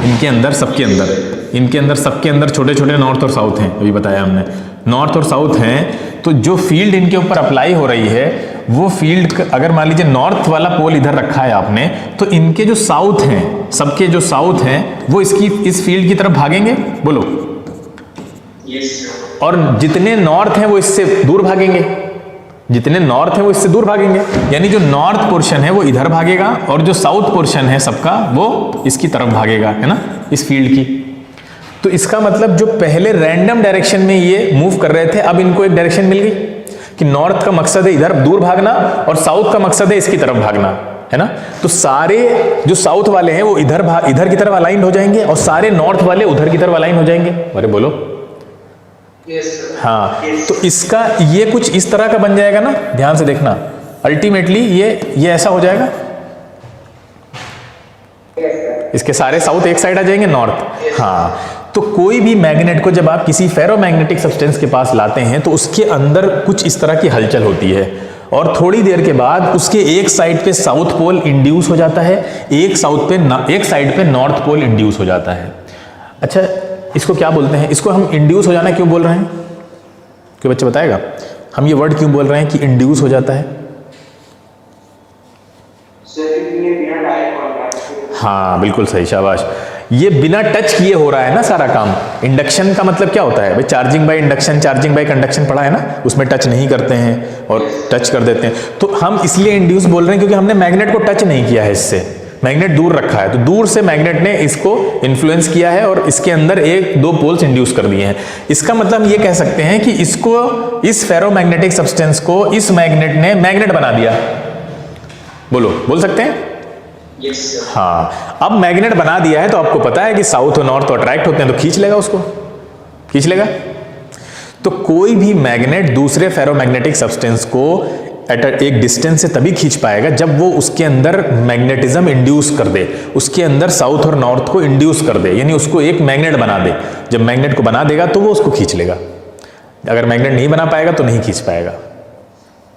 इनके अंदर, सबके अंदर, इनके अंदर सबके अंदर छोटे छोटे नॉर्थ और साउथ हैं, अभी बताया हमने, नॉर्थ और साउथ हैं। तो जो फील्ड इनके ऊपर अप्लाई हो रही है, वो फील्ड अगर मान लीजिए नॉर्थ वाला पोल इधर रखा है आपने, तो इनके जो साउथ हैं, सबके जो साउथ हैं, वो इसकी इस फील्ड की तरफ भागेंगे, बोलो। और जितने नॉर्थ हैं वो इससे दूर भागेंगे, जितने नॉर्थ है वो इससे दूर भागेंगे, यानी जो नॉर्थ पोर्शन है वो इधर भागेगा, और जो साउथ पोर्शन है सबका वो इसकी तरफ भागेगा, है ना, इस फील्ड की। तो इसका मतलब जो पहले रैंडम डायरेक्शन में ये मूव कर रहे थे, अब इनको एक डायरेक्शन मिल गई कि नॉर्थ का मकसद है इधर दूर भागना, और साउथ का मकसद है इसकी तरफ भागना, है ना। तो सारे जो साउथ वाले हैं वो इधर की तरफ अलाइंड हो जाएंगे, और सारे नॉर्थ वाले उधर की तरफ अलाइन हो जाएंगे। अरे बोलो। हाँ, तो इसका ये कुछ इस तरह का बन जाएगा ना, ध्यान से देखना, अल्टीमेटली ये ऐसा हो जाएगा, इसके सारे साउथ एक साइड आ जाएंगे, नॉर्थ। हाँ, तो कोई भी मैग्नेट को जब आप किसी फेरोमैग्नेटिक सब्सटेंस के पास लाते हैं तो उसके अंदर कुछ इस तरह की हलचल होती है, और थोड़ी देर के बाद उसके एक साइड पे साउथ पोल इंड्यूस हो जाता है, एक साइड पे नॉर्थ पोल इंड्यूस हो जाता है। अच्छा, इसको क्या बोलते हैं? इसको हम इंड्यूस हो जाना क्यों बोल रहे हैं? कोई बच्चा बताएगा? हम ये वर्ड क्यों बोल रहे हैं कि इंड्यूस हो जाता है? हाँ बिल्कुल सही, शाबाश। ये बिना टच किए हो रहा है ना सारा काम। इंडक्शन का मतलब क्या होता है भाई? Charging by induction, charging by conduction पढ़ा है ना, उसमें टच नहीं करते हैं और टच कर देते हैं। तो हम इसलिए इंड्यूस बोल रहे हैं क्योंकि हमने मैग्नेट को टच नहीं किया है इससे, मैग्नेट दूर रखा है, तो दूर से मैग्नेट ने इसको इन्फ्लुएंस किया है और इसके अंदर एक दो पोल्स इंड्यूस कर दिए हैं। इसका मतलब हम ये कह सकते हैं कि इसको, इस फेरोमैग्नेटिक सब्सटेंस को इस मैग्नेट ने मैग्नेट बना दिया। बोलो, बोल सकते हैं? Yes, हाँ, अब मैग्नेट बना दिया है तो आपको पता है कि साउथ और नॉर्थ तो अट्रैक्ट होते हैं, तो खींच लेगा उसको, खींच लेगा। तो कोई भी मैग्नेट दूसरे फेरोमैग्नेटिक सब्सटेंस को एट एक डिस्टेंस से तभी खींच पाएगा जब वो उसके अंदर मैग्नेटिज्म इंड्यूस कर दे, उसके अंदर साउथ और नॉर्थ को इंड्यूस कर दे, यानी उसको एक मैग्नेट बना दे। जब मैग्नेट को बना देगा तो वो उसको खींच लेगा। अगर मैग्नेट नहीं बना पाएगा तो नहीं खींच पाएगा।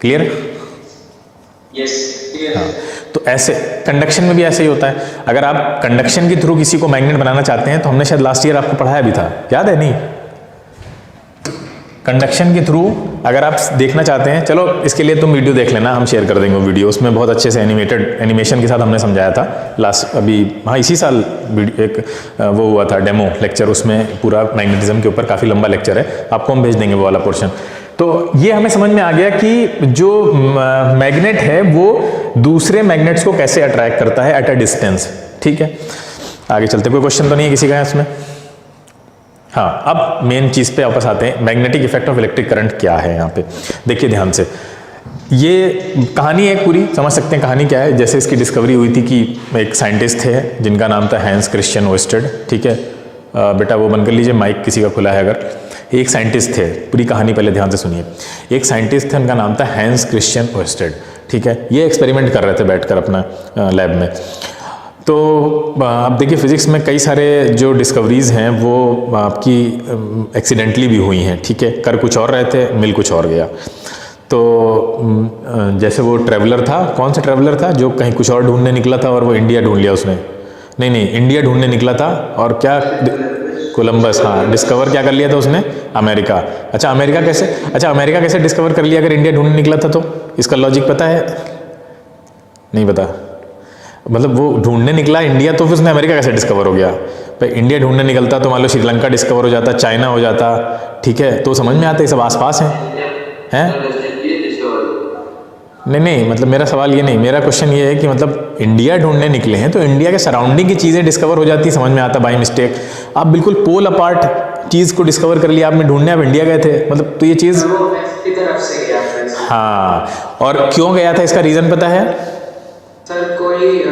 क्लियर? yes, clear. हाँ, तो ऐसे कंडक्शन में भी ऐसे ही होता है। अगर आप कंडक्शन के थ्रू किसी को मैग्नेट बनाना चाहते हैं तो हमने शायद लास्ट ईयर आपको पढ़ाया भी था, याद है? नहीं, कंडक्शन के थ्रू अगर आप देखना चाहते हैं, चलो इसके लिए तुम वीडियो देख लेना, हम शेयर कर देंगे वो वीडियो, उसमें बहुत अच्छे से एनिमेशन के साथ हमने समझाया था लास्ट, अभी हाँ इसी साल एक वो हुआ था डेमो लेक्चर, उसमें पूरा मैग्नेटिज्म के ऊपर काफ़ी लंबा लेक्चर है, आपको हम भेज देंगे वो वाला पोर्शन। तो ये हमें समझ में आ गया कि जो मैग्नेट है वो दूसरे मैग्नेट्स को कैसे अट्रैक्ट करता है एट अ डिस्टेंस। ठीक है, आगे चलते, कोई क्वेश्चन तो नहीं है किसी का इसमें? हाँ, अब मेन चीज़ पे वापस आते हैं, magnetic effect of electric current क्या है। यहाँ पे देखिए ध्यान से, ये कहानी है पूरी, समझ सकते हैं कहानी क्या है। जैसे इसकी डिस्कवरी हुई थी कि एक साइंटिस्ट थे जिनका नाम था हैंस क्रिश्चियन ओएस्टेड। ठीक है बेटा, वो बंद कर लीजिए, माइक किसी का खुला है अगर। एक साइंटिस्ट थे, पूरी कहानी पहले ध्यान से सुनिए। एक साइंटिस्ट थे, उनका नाम था हैंस क्रिश्चियन ओएस्टेड। ठीक है, ये एक्सपेरिमेंट कर रहे थे बैठकर अपना लैब में। तो आप देखिए फिजिक्स में कई सारे जो डिस्कवरीज हैं वो आपकी एक्सीडेंटली भी हुई हैं। ठीक है, कर कुछ और रहे थे, मिल कुछ और गया। तो जैसे वो ट्रैवलर था, कौन सा ट्रैवलर था जो कहीं कुछ और ढूंढने निकला था और वो इंडिया ढूंढ लिया उसने? नहीं, इंडिया ढूंढने निकला था और क्या, कोलंबस, हाँ, डिस्कवर क्या कर लिया था उसने? अमेरिका। अच्छा, अमेरिका कैसे? अच्छा, अमेरिका कैसे डिस्कवर कर लिया अगर इंडिया ढूंढने निकला था तो? इसका लॉजिक पता है? नहीं पता? मतलब वो ढूंढने निकला इंडिया, तो फिर उसने अमेरिका कैसे डिस्कवर हो गया? भाई इंडिया ढूंढने निकलता तो मान लो श्रीलंका डिस्कवर हो जाता, चाइना हो जाता। ठीक है, तो समझ में आता है, सब आसपास हैं? नहीं, मतलब मेरा सवाल ये नहीं, मेरा क्वेश्चन ये है कि मतलब इंडिया ढूंढने निकले हैं तो इंडिया के सराउंडिंग की चीज़ें डिस्कवर हो जाती है, समझ में आता बाय मिस्टेक। आप बिल्कुल पोल अपार्ट चीज़ को डिस्कवर कर लिया आपने ढूंढने, आप इंडिया गए थे, मतलब तो ये चीज़, हाँ। और क्यों गया था, इसका रीज़न पता है? सर कोई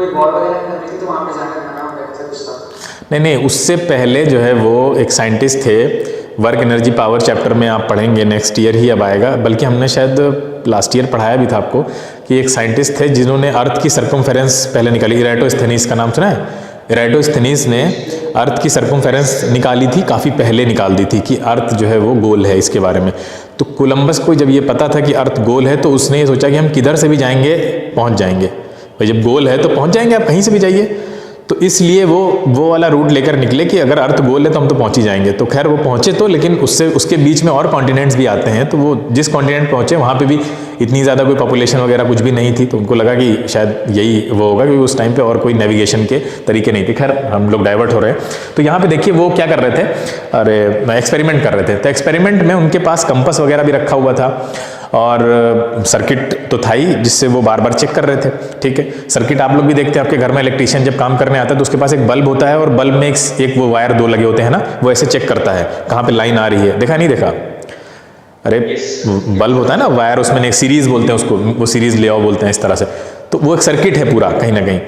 वॉर वगैरह कर रही थी तो वहाँ पे जाकर मना हो गया था कुछ था। नहीं, उससे पहले जो है वो एक साइंटिस्ट थे, वर्क एनर्जी पावर चैप्टर में आप पढ़ेंगे, नेक्स्ट ईयर ही अब आएगा, बल्कि हमने शायद लास्ट ईयर पढ़ाया भी था आपको कि एक साइंटिस्ट थे जिन्होंने अर्थ की सर्कमफेरेंस पहले निकाली। इराटोस्थेनीस का नाम सुना है? इराटोस्थेनीस ने अर्थ की सर्कमफेरेंस निकाली थी, काफ़ी पहले निकाल दी थी कि अर्थ जो है वो गोल है, इसके बारे में। तो कोलंबस को जब ये पता था कि अर्थ गोल है तो उसने ये सोचा कि हम किधर से भी जाएंगे पहुंच जाएंगे। भाई जब गोल है तो पहुंच जाएंगे, आप कहीं से भी जाइए। तो इसलिए वो वाला रूट लेकर निकले कि अगर अर्थ गोल है तो हम तो पहुंच ही जाएंगे। तो खैर वो पहुंचे तो, लेकिन उसके बीच में और कॉन्टिनेंट्स भी आते हैं। तो वो जिस कॉन्टिनेंट पहुंचे वहाँ पे भी इतनी ज़्यादा कोई पॉपुलेशन वगैरह कुछ भी नहीं थी, तो उनको लगा कि शायद यही वो होगा, क्योंकि उस टाइम पे और कोई नेविगेशन के तरीके नहीं थे। खैर हम लोग डाइवर्ट हो रहे हैं। तो यहाँ पे देखिए वो क्या कर रहे थे, अरे एक्सपेरिमेंट कर रहे थे। तो एक्सपेरिमेंट में उनके पास कंपास वगैरह भी रखा हुआ था और सर्किट तो था ही जिससे वो बार बार चेक कर रहे थे। ठीक है, सर्किट आप लोग भी देखते हैं, आपके घर में इलेक्ट्रीशियन जब काम करने आता है तो उसके पास एक बल्ब होता है और बल्ब में एक वो वायर दो लगे होते हैं ना, वो ऐसे चेक करता है कहाँ पे लाइन आ रही है। देखा नहीं देखा? अरे बल्ब होता है ना वायर, उसमें एक सीरीज बोलते हैं उसको, वो सीरीज लेआउट बोलते हैं इस तरह से। तो वो एक सर्किट है पूरा कहीं ना कहीं,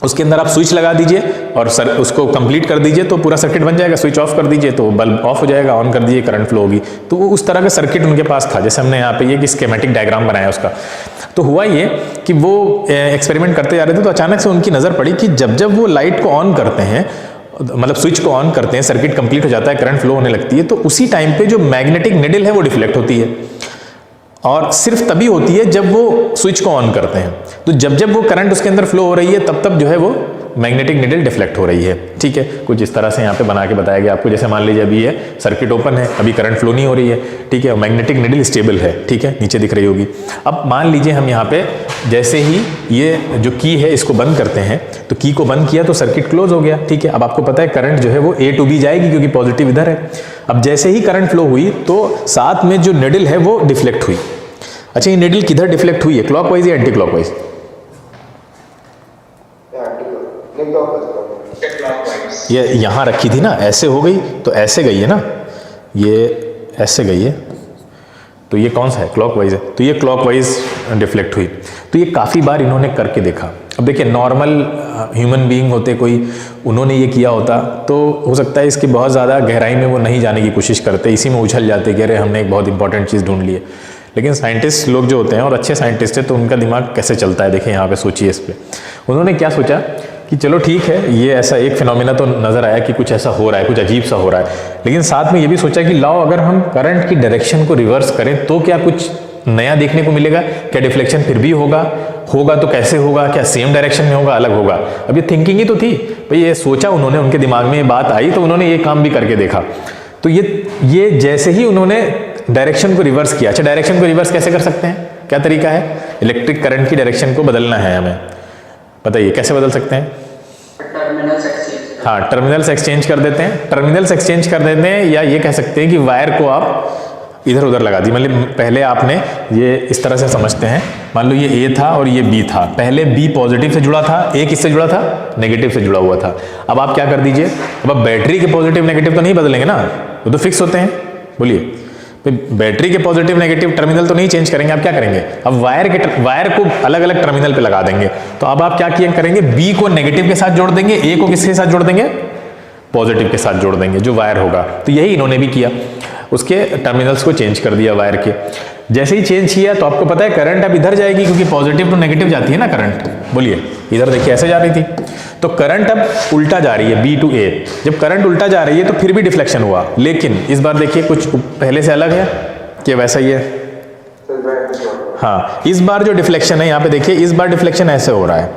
उसके अंदर आप स्विच लगा दीजिए और उसको कंप्लीट कर दीजिए तो पूरा सर्किट बन जाएगा। स्विच ऑफ कर दीजिए तो बल्ब ऑफ हो जाएगा, ऑन कर दीजिए करंट फ्लो होगी। तो वो उस तरह का सर्किट उनके पास था, जैसे हमने यहाँ पे ये कि स्कीमेटिक डायग्राम बनाया उसका। तो हुआ ये कि वो एक्सपेरिमेंट करते जा रहे थे तो अचानक से उनकी नज़र पड़ी कि जब वो लाइट को ऑन करते हैं, मतलब स्विच को ऑन करते हैं, सर्किट कंप्लीट हो जाता है, करंट फ्लो होने लगती है, तो उसी टाइम पे जो मैग्नेटिक निडल है वो डिफ्लेक्ट होती है। और सिर्फ तभी होती है जब वो स्विच को ऑन करते हैं। तो जब वो करंट उसके अंदर फ्लो हो रही है तब जो है वो मैग्नेटिक निडल डिफ्लेक्ट हो रही है। ठीक है, कुछ इस तरह से यहाँ पे बना के बताया गया आपको। जैसे मान लीजिए अभी ये सर्किट ओपन है, अभी करंट फ्लो नहीं हो रही है, ठीक है, मैग्नेटिक निडल स्टेबल है, ठीक है, नीचे दिख रही होगी। अब मान लीजिए हम यहाँ पे जैसे ही ये जो की है इसको बंद करते हैं, तो की को बंद किया तो सर्किट क्लोज हो गया। ठीक है, अब आपको पता है करंट जो है वो A टू B जाएगी क्योंकि पॉजिटिव इधर है। अब जैसे ही करंट फ्लो हुई तो साथ में जो निडल है वो डिफ्लेक्ट हुई। अच्छा, ये निडल किधर डिफ्लेक्ट हुई है, क्लॉकवाइज या एंटी क्लॉकवाइज? ये यहाँ रखी थी ना, ऐसे हो गई तो ऐसे गई है ना, ये ऐसे गई है, तो ये कौन सा है, क्लॉकवाइज है, तो ये क्लॉकवाइज डिफ्लेक्ट हुई। तो ये काफ़ी बार इन्होंने करके देखा। अब देखिए नॉर्मल ह्यूमन बीइंग होते कोई, उन्होंने ये किया होता तो हो सकता है इसकी बहुत ज़्यादा गहराई में वो नहीं जाने की कोशिश करते, इसी में उछल जाते कि अरे हमने एक बहुत इंपॉर्टेंट चीज़ ढूंढ ली है। लेकिन साइंटिस्ट लोग जो होते हैं और अच्छे साइंटिस्ट हैं तो उनका दिमाग कैसे चलता है, देखिए यहाँ पे सोचिए इस पर। उन्होंने क्या सोचा कि चलो ठीक है, ये ऐसा एक फिनोमिना तो नज़र आया कि कुछ ऐसा हो रहा है, कुछ अजीब सा हो रहा है, लेकिन साथ में ये भी सोचा कि लाओ अगर हम करंट की डायरेक्शन को रिवर्स करें तो क्या कुछ नया देखने को मिलेगा, क्या डिफ्लेक्शन फिर भी होगा तो कैसे होगा, क्या सेम डायरेक्शन में होगा, अलग होगा। अब ये थिंकिंग ही तो थी भाई, ये सोचा उन्होंने, उनके दिमाग में ये बात आई तो उन्होंने ये काम भी करके देखा। तो ये जैसे ही उन्होंने डायरेक्शन को रिवर्स किया। अच्छा, डायरेक्शन को रिवर्स कैसे कर सकते हैं, क्या तरीका है? इलेक्ट्रिक करंट की डायरेक्शन को बदलना है हमें, बताइए कैसे बदल सकते हैं? Terminals exchange. हाँ, टर्मिनल्स एक्सचेंज कर देते हैं, टर्मिनल्स एक्सचेंज कर देते हैं, या ये कह सकते हैं कि वायर को आप इधर उधर लगा दी। मतलब पहले आपने ये इस तरह से समझते हैं, मान लो ये A था और ये B था, पहले B पॉजिटिव से जुड़ा था, A किससे जुड़ा था, नेगेटिव से जुड़ा हुआ था। अब आप क्या कर दीजिए, अब आप बैटरी के पॉजिटिव नेगेटिव तो नहीं बदलेंगे ना, वो तो फिक्स होते हैं। बोलिए, बैटरी के पॉजिटिव नेगेटिव टर्मिनल तो नहीं चेंज करेंगे, आप क्या करेंगे, अब वायर को अलग अलग टर्मिनल पे लगा देंगे। तो अब आप क्या करेंगे, बी को नेगेटिव के साथ जोड़ देंगे, ए को किसके साथ जोड़ देंगे, पॉजिटिव के साथ जोड़ देंगे, जो वायर होगा। तो यही इन्होंने भी किया, उसके टर्मिनल्स को चेंज कर दिया वायर के। जैसे ही चेंज किया तो आपको पता है करंट अब इधर जाएगी, क्योंकि पॉजिटिव टू नेगेटिव जाती है ना करंट। बोलिए, इधर देखिए ऐसे जा रही थी, तो करंट अब उल्टा जा रही है, B टू A। जब करंट उल्टा जा रही है तो फिर भी डिफ्लेक्शन हुआ, लेकिन इस बार देखिए कुछ पहले से अलग है कि वैसा ही है। हाँ, इस बार जो डिफ्लेक्शन है यहाँ पे देखिए, इस बार डिफ्लेक्शन ऐसे हो रहा है,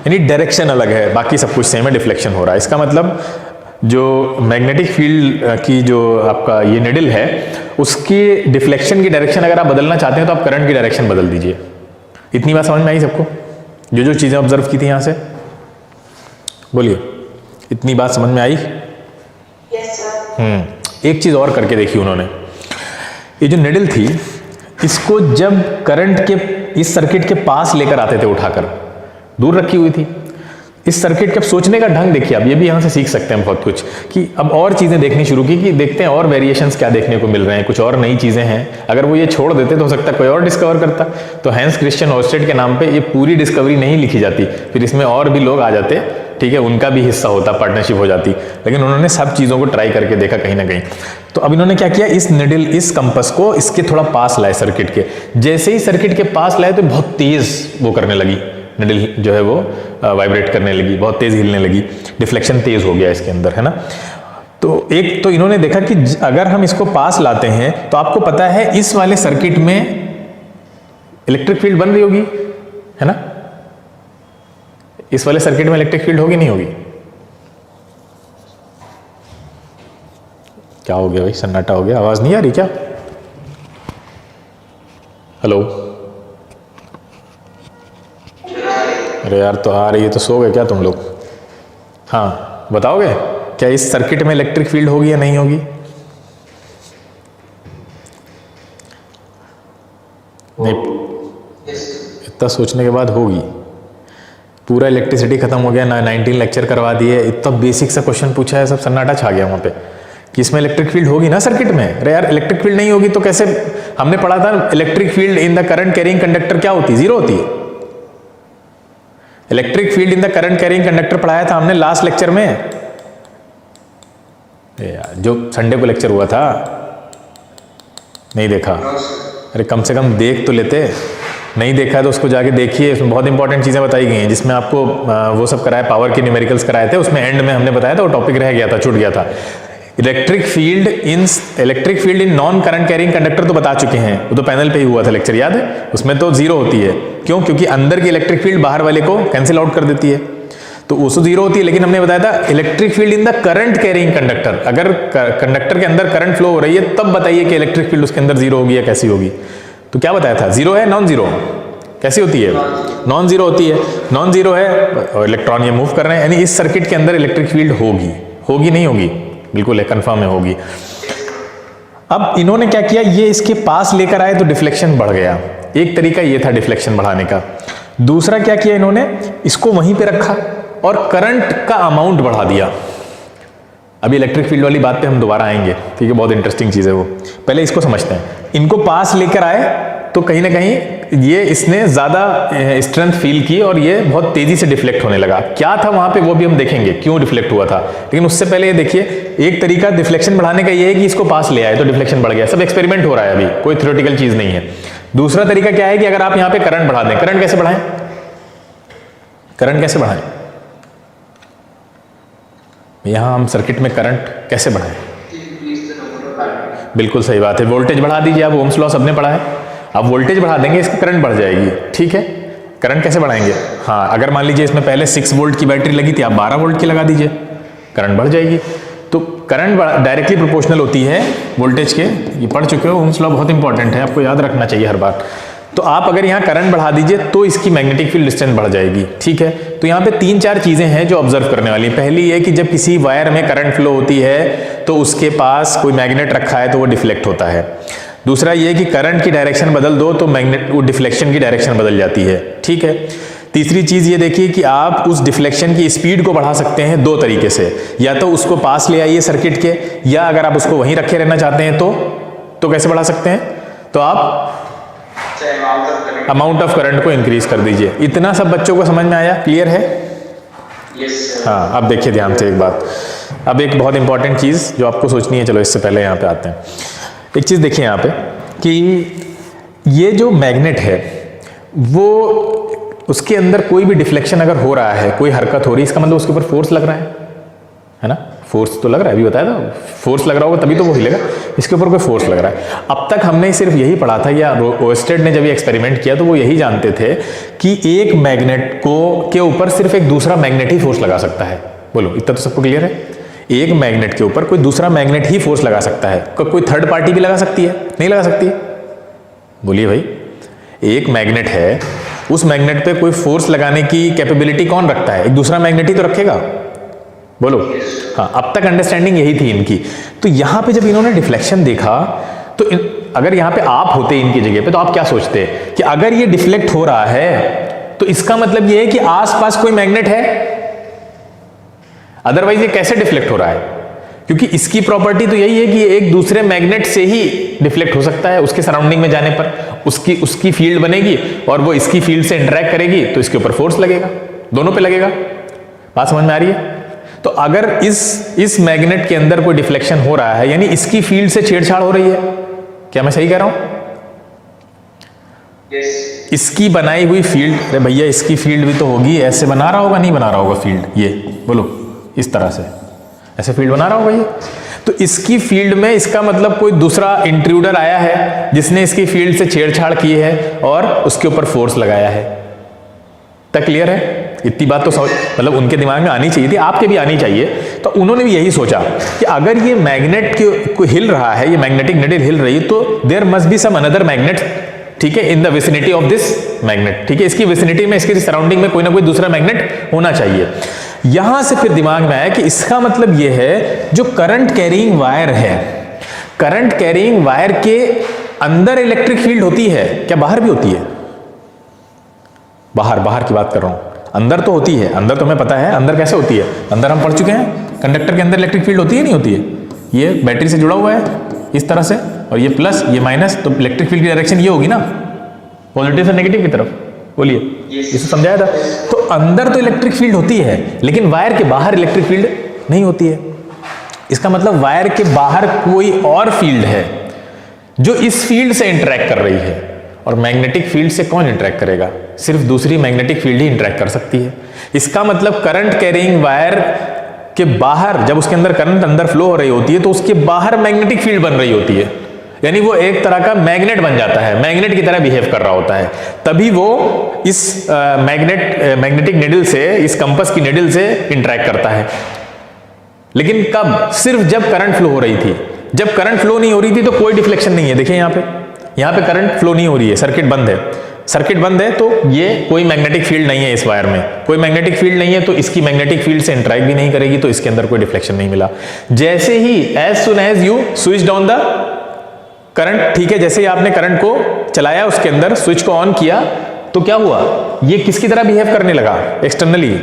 यानी डायरेक्शन अलग है, बाकी सब कुछ सेम है, डिफ्लेक्शन हो रहा है। इसका मतलब जो मैग्नेटिक फील्ड की जो आपका ये निडल है, उसकी डिफ्लेक्शन की डायरेक्शन अगर आप बदलना चाहते हैं तो आप करंट की डायरेक्शन बदल दीजिए। इतनी बात समझ में आई सबको, जो चीज़ें ऑब्जर्व की थी यहाँ से? बोलिए, इतनी बात समझ में आई? Yes sir. एक चीज़ और करके देखी उन्होंने, ये जो निडल थी इसको जब करंट के इस सर्किट के पास लेकर आते थे उठाकर, दूर रखी हुई थी, इस सर्किट के सोचने का ढंग देखिए। अब ये भी यहाँ से सीख सकते हैं बहुत कुछ, कि अब और चीज़ें देखनी शुरू की, कि देखते हैं और वेरिएशंस क्या देखने को मिल रहे हैं, कुछ और नई चीज़ें हैं। अगर वो ये छोड़ देते तो हो सकता है कोई और डिस्कवर करता। तो हैंस क्रिश्चियन ओर्स्टेड के नाम पे ये पूरी डिस्कवरी नहीं लिखी जाती, फिर इसमें और भी लोग आ जाते, ठीक है, उनका भी हिस्सा होता, पार्टनरशिप हो जाती। लेकिन उन्होंने सब चीज़ों को ट्राई करके देखा कहीं ना कहीं। तो अब इन्होंने क्या किया, इस निडल, इस कंपस को इसके थोड़ा पास लाए सर्किट के। जैसे ही सर्किट के पास लाए तो बहुत तेज वो करने लगी, निडल जो है वो वाइब्रेट करने लगी, बहुत तेज हिलने लगी, डिफ्लेक्शन तेज हो गया इसके अंदर, है ना। तो एक तो इन्होंने देखा कि अगर हम इसको पास लाते हैं तो आपको पता है इस वाले सर्किट में इलेक्ट्रिक फील्ड बन रही होगी, है ना। इस वाले सर्किट में इलेक्ट्रिक फील्ड होगी, नहीं होगी? क्या हो गया भाई, सन्नाटा हो गया, आवाज नहीं आ रही क्या? हेलो, अरे यार तो आ रही है, तो सो गए क्या तुम लोग? हाँ बताओगे, क्या इस सर्किट में इलेक्ट्रिक फील्ड होगी या नहीं होगी? नहीं, इतना सोचने के बाद होगी। पूरा इलेक्ट्रिसिटी खत्म हो गया ना, 19 लेक्चर करवा दिए, इतना बेसिक सा क्वेश्चन पूछा है, सब सन्नाटा छा गया वहां पे कि इसमें इलेक्ट्रिक फील्ड होगी ना सर्किट में। अरे यार इलेक्ट्रिक फील्ड नहीं होगी तो कैसे? हमने पढ़ा था electric field in the current carrying conductor क्या होती है, जीरो होती है। Electric field in the current carrying conductor पढ़ाया था हमने लास्ट लेक्चर में, यार जो संडे को लेक्चर हुआ था, नहीं देखा? अरे कम से कम देख तो लेते, नहीं देखा है तो उसको जाके देखिए, उसमें बहुत इंपॉर्टेंट चीज़ें बताई गई हैं, जिसमें आपको वो सब कराया, पावर के न्यूमेरिकल्स कराए थे, उसमें एंड में हमने बताया था, वो टॉपिक रह गया था, छूट गया था। Electric field in non current carrying conductor तो बता चुके हैं, वो तो पैनल पे ही हुआ था लेक्चर, याद है? उसमें तो जीरो होती है, क्यों? क्योंकि अंदर की इलेक्ट्रिक फील्ड बाहर वाले को कैंसिल आउट कर देती है। तो वो तो जीरो होती है, लेकिन हमने बताया था electric field in the current carrying conductor, अगर कंडक्टर के अंदर करंट फ्लो हो रही है तब बताइए कि इलेक्ट्रिक फील्ड उसके अंदर जीरो होगी या कैसी होगी। तो क्या बताया था, जीरो है नॉन जीरो, कैसी होती है, नॉन जीरो होती है। नॉन जीरो है और इलेक्ट्रॉन ये मूव कर रहे हैं, यानी इस सर्किट के अंदर इलेक्ट्रिक फील्ड होगी नहीं होगी, बिल्कुल है, कंफर्म है होगी। अब इन्होंने क्या किया, ये इसके पास लेकर आए तो डिफ्लेक्शन बढ़ गया, एक तरीका ये था डिफ्लेक्शन बढ़ाने का। दूसरा क्या किया इन्होंने, इसको वहीं पे रखा और करंट का अमाउंट बढ़ा दिया। अभी इलेक्ट्रिक फील्ड वाली बात पे हम दोबारा आएंगे, ठीक है, बहुत इंटरेस्टिंग चीज है वो, पहले इसको समझते हैं। इनको पास लेकर आए तो कहीं ना कहीं ये इसने ज्यादा स्ट्रेंथ फील की और ये बहुत तेजी से डिफ्लेक्ट होने लगा। क्या था वहां पे वो भी हम देखेंगे, क्यों डिफ्लेक्ट हुआ था, लेकिन उससे पहले ये देखिए, एक तरीका डिफ्लेक्शन बढ़ाने का ये है कि इसको पास ले आए तो डिफ्लेक्शन बढ़ गया। सब एक्सपेरिमेंट हो रहा है, अभी कोई थ्योरेटिकल चीज नहीं है। दूसरा तरीका क्या है कि अगर आप यहां पे करंट बढ़ा दें, करंट कैसे बढ़ाएं, करंट कैसे बढ़ाएं, यहां हम सर्किट में करंट कैसे बढ़ाएं, बिल्कुल सही बात है, वोल्टेज बढ़ा दीजिए। आप ओम्स लॉ सबने पढ़ा है, आप वोल्टेज बढ़ा देंगे इसकी करंट बढ़ जाएगी, ठीक है। करंट कैसे बढ़ाएंगे, हाँ, अगर मान लीजिए इसमें पहले 6 वोल्ट की बैटरी लगी थी, आप 12 वोल्ट की लगा दीजिए, करंट बढ़ जाएगी। तो करंट डायरेक्टली प्रोपोर्शनल होती है वोल्टेज के, ये पढ़ चुके हो, ओम्स लॉ बहुत इंपॉर्टेंट है, आपको याद रखना चाहिए हर बार। तो आप अगर यहाँ करंट बढ़ा दीजिए तो इसकी मैग्नेटिक फील्ड डिस्टेंस बढ़ जाएगी, ठीक है। तो यहाँ पे 3-4 चीजें हैं जो ऑब्जर्व करने वाली। पहली है कि जब किसी वायर में करंट फ्लो होती है तो उसके पास कोई मैग्नेट रखा है तो वो डिफ्लेक्ट होता है। दूसरा ये कि करंट की डायरेक्शन बदल दो तो मैग्नेट वो डिफ्लेक्शन की डायरेक्शन बदल जाती है, ठीक है। तीसरी चीज ये देखिए कि आप उस डिफ्लेक्शन की स्पीड को बढ़ा सकते हैं 2 तरीके से, या तो उसको पास ले आइए सर्किट के, या अगर आप उसको वहीं रखे रहना चाहते हैं तो कैसे बढ़ा सकते हैं, तो आप अमाउंट ऑफ करंट को इंक्रीज कर दीजिए। इतना सब बच्चों को समझ में आया, क्लियर है? हाँ, अब देखिए ध्यान से एक बात, अब एक बहुत इंपॉर्टेंट चीज जो आपको सोचनी है, चलो इससे पहले यहाँ पे आते हैं। एक चीज देखिए यहाँ पे कि ये जो मैग्नेट है वो, उसके अंदर कोई भी डिफ्लेक्शन अगर हो रहा है, कोई हरकत हो रही है, इसका मतलब उसके ऊपर फोर्स लग रहा है ना, फोर्स तो लग रहा है, अभी बताया था, फोर्स लग रहा होगा तभी तो वो हिलेगा, इसके ऊपर कोई फोर्स लग रहा है। अब तक हमने सिर्फ यही पढ़ा था, या ओस्टेड ने जब ये एक्सपेरिमेंट किया तो वो यही जानते थे कि एक मैग्नेट के ऊपर सिर्फ एक दूसरा मैग्नेट ही फोर्स लगा सकता है। बोलो, इतना तो सबको क्लियर है? एक मैग्नेट के ऊपर कोई दूसरा मैग्नेट ही फोर्स लगा सकता है, कोई थर्ड पार्टी भी लगा सकती है? नहीं लगा सकती है। बोलिए भाई, एक मैग्नेट है, उस मैग्नेट पे कोई फोर्स लगाने की कैपेबिलिटी कौन रखता है? एक दूसरा मैग्नेट ही तो रखेगा। बोलो, हाँ, अब तक अंडरस्टैंडिंग यही थी इनकी। तो यहां पे जब इन्होंने डिफ्लेक्शन देखा तो अगर यहां पे आप होते इनकी जगह पे तो आप क्या सोचते कि अगर ये डिफ्लेक्ट हो रहा है तो इसका मतलब ये है कि आसपास कोई मैग्नेट है, अदरवाइज ये कैसे डिफ्लेक्ट हो रहा है? क्योंकि इसकी प्रॉपर्टी तो यही है कि एक दूसरे मैग्नेट से ही डिफ्लेक्ट हो सकता है, उसके सराउंडिंग में जाने पर उसकी फील्ड बनेगी और वो इसकी फील्ड से इंटरेक्ट करेगी तो इसके ऊपर फोर्स लगेगा, दोनों पे लगेगा। बात समझ में आ रही है? तो अगर इस मैग्नेट के अंदर कोई डिफ्लेक्शन हो रहा है, यानी इसकी फील्ड से छेड़छाड़ हो रही है। क्या मैं सही कह रहा हूं? इसकी बनाई हुई फील्ड, अरे भैया इसकी फील्ड भी तो होगी, ऐसे बना रहा होगा, नहीं बना रहा होगा फील्ड, ये बोलो, इस तरह से ऐसे फील्ड बना रहा होगा ये। तो इसकी फील्ड में इसका मतलब कोई दूसरा इंट्रूडर आया है जिसने इसकी फील्ड से छेड़छाड़ की है और उसके ऊपर फोर्स लगाया है। तक क्लियर है? इतनी बात तो मतलब उनके दिमाग में आनी चाहिए थी, आपके भी आनी चाहिए। तो उन्होंने भी यही सोचा कि अगर ये मैग्नेट को हिल रहा है, ये मैग्नेटिक नीडल हिल रही है, तो there must be some another magnet, ठीक है, in the vicinity of this magnet, ठीक है, इसकी विसिनिटी में, इसकी सराउंडिंग में कोई ना कोई दूसरा मैग्नेट होना चाहिए। यहां से फिर दिमाग में आया कि इसका मतलब यह है जो करंट कैरिंग वायर है, करंट कैरिंग वायर के अंदर इलेक्ट्रिक फील्ड होती है क्या? बाहर भी होती है? बाहर की बात कर रहा हूं, अंदर तो होती है, अंदर तो हमें पता है अंदर कैसे होती है, अंदर हम पढ़ चुके हैं, कंडक्टर के अंदर इलेक्ट्रिक फील्ड होती है नहीं होती है? ये बैटरी से जुड़ा हुआ है इस तरह से, और ये प्लस ये माइनस, तो इलेक्ट्रिक फील्ड की डायरेक्शन ये होगी ना, पॉजिटिव से नेगेटिव की तरफ। बोलिए, इसे समझाया था। तो अंदर तो इलेक्ट्रिक फील्ड होती है लेकिन वायर के बाहर इलेक्ट्रिक फील्ड नहीं होती है। इसका मतलब वायर के बाहर कोई और फील्ड है जो इस फील्ड से इंटरेक्ट कर रही है, और मैग्नेटिक फील्ड से कौन इंटरेक्ट करेगा? सिर्फ दूसरी मैग्नेटिक फील्ड ही इंटरेक्ट कर सकती है। इसका मतलब करंट कैरिंग वायर के बाहर, जब उसके अंदर करंट अंदर फ्लो हो रही होती है तो उसके बाहर मैग्नेटिक फील्ड बन रही होती है। यानी वो एक तरह का मैग्नेट बन जाता है, मैग्नेट की तरह बिहेव कर रहा होता है, तभी वो इस मैग्नेटिक निडल से, इस कंपास की निडल से इंटरेक्ट करता है। लेकिन कब? सिर्फ जब करंट फ्लो हो रही थी। जब करंट फ्लो नहीं हो रही थी तो कोई डिफ्लेक्शन नहीं है। देखिए यहाँ पे करंट फ्लो नहीं हो रही है, सर्किट बंद है। सर्किट बंद है तो ये कोई मैग्नेटिक फील्ड नहीं है, इस वायर में कोई मैग्नेटिक फील्ड नहीं है, तो इसकी मैग्नेटिक फील्ड से इंटरेक्ट भी नहीं करेगी, तो इसके अंदर कोई डिफ्लेक्शन नहीं मिला। जैसे ही as soon as you switch on the current, ठीक है, जैसे ही आपने करंट को चलाया, उसके अंदर स्विच को ऑन किया, तो क्या हुआ? ये किसकी तरह बिहेव करने लगा? एक्सटर्नली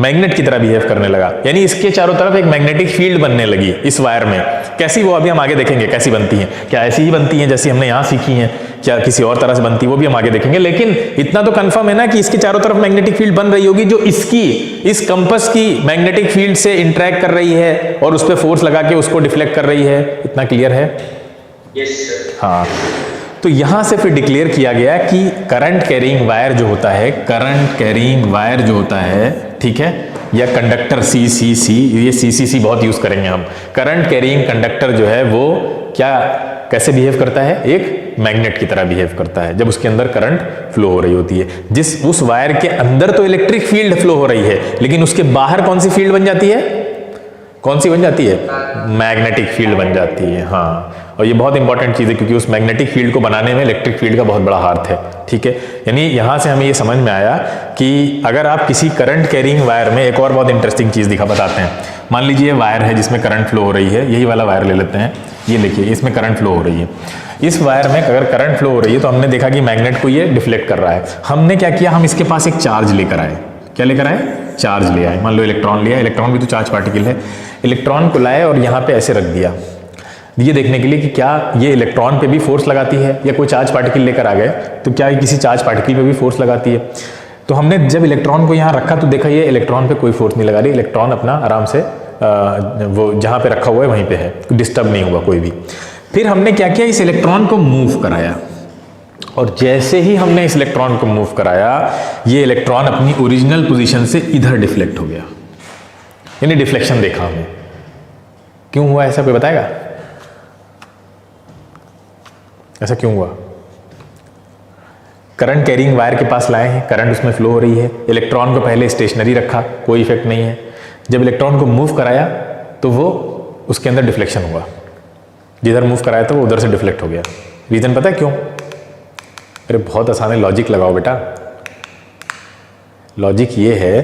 मैग्नेट की तरह बिहेव करने लगा, यानी इसके चारों तरफ एक मैग्नेटिक फील्ड बनने लगी इस वायर में। कैसी? वो अभी हम आगे देखेंगे कैसी बनती है। क्या ऐसी ही बनती है जैसी हमने यहां सीखी है, क्या किसी और तरह से बनती है, वो भी हम आगे देखेंगे। लेकिन इतना तो कंफर्म है ना कि इसके चारों तरफ मैग्नेटिक फील्ड बन रही होगी, जो इसकी, इस कंपास की मैग्नेटिक फील्ड से इंटरेक्ट कर रही है और उस पर फोर्स लगा के उसको डिफ्लेक्ट कर रही है। इतना क्लियर है? Yes sir. हाँ, तो यहां से फिर डिक्लेयर किया गया कि करंट कैरिंग वायर जो होता है, करंट कैरिंग वायर जो होता है, ठीक है, या कंडक्टर CCC, ये CCC बहुत यूज करेंगे हम। करंट कैरिंग कंडक्टर जो है वो क्या, कैसे बिहेव करता है? एक मैग्नेट की तरह बिहेव करता है जब उसके अंदर करंट फ्लो हो रही होती है। जिस उस वायर के अंदर तो इलेक्ट्रिक फील्ड फ्लो हो रही है, लेकिन उसके बाहर कौन सी फील्ड बन जाती है? कौन सी बन जाती है? मैग्नेटिक फील्ड बन जाती है। हाँ, और ये बहुत इंपॉर्टेंट चीज़ है क्योंकि उस मैग्नेटिक फील्ड को बनाने में इलेक्ट्रिक फील्ड का बहुत बड़ा हाथ है, ठीक है। यानी यहाँ से हमें ये समझ में आया कि अगर आप किसी करंट कैरिंग वायर में, एक और बहुत इंटरेस्टिंग चीज़ बताते हैं। मान लीजिए ये वायर है जिसमें करंट फ्लो हो रही है, यही वाला वायर ले लेते हैं, ये देखिए इसमें करंट फ्लो हो रही है। इस वायर में अगर करंट फ्लो हो रही है तो हमने देखा कि मैग्नेट को ये डिफ्लेक्ट कर रहा है। हमने क्या किया? हम इसके पास एक चार्ज लेकर आए। क्या लेकर आए? चार्ज ले आए। मान लो इलेक्ट्रॉन लिया, इलेक्ट्रॉन भी तो चार्ज पार्टिकल है। इलेक्ट्रॉन को लाए और यहाँ पे ऐसे रख दिया, ये देखने के लिए कि क्या ये इलेक्ट्रॉन पे भी फोर्स लगाती है, या कोई चार्ज पार्टिकल लेकर आ गए तो क्या ये किसी चार्ज पार्टिकल पे भी फोर्स लगाती है। तो हमने जब इलेक्ट्रॉन को यहाँ रखा तो देखा ये इलेक्ट्रॉन पे कोई फोर्स नहीं लगा रही, इलेक्ट्रॉन अपना आराम से वो जहाँ पे रखा हुआ है वहीं पे है, डिस्टर्ब नहीं हुआ कोई भी। फिर हमने क्या किया? इस इलेक्ट्रॉन को मूव कराया, और जैसे ही हमने इस इलेक्ट्रॉन को मूव कराया, ये इलेक्ट्रॉन अपनी ओरिजिनल पोजीशन से इधर डिफ्लेक्ट हो गया, यानी डिफ्लेक्शन देखा हमने। क्यों हुआ ऐसा, कोई बताएगा? ऐसा क्यों हुआ? करंट कैरिंग वायर के पास लाए हैं, करंट उसमें फ्लो हो रही है, इलेक्ट्रॉन को पहले स्टेशनरी रखा, कोई इफेक्ट नहीं है। जब इलेक्ट्रॉन को मूव कराया तो वो उसके अंदर डिफ्लेक्शन हुआ, जिधर मूव कराया था वो उधर से डिफ्लेक्ट हो गया। रीजन पता है क्यों? अरे बहुत आसान है, लॉजिक लगाओ बेटा। लॉजिक ये है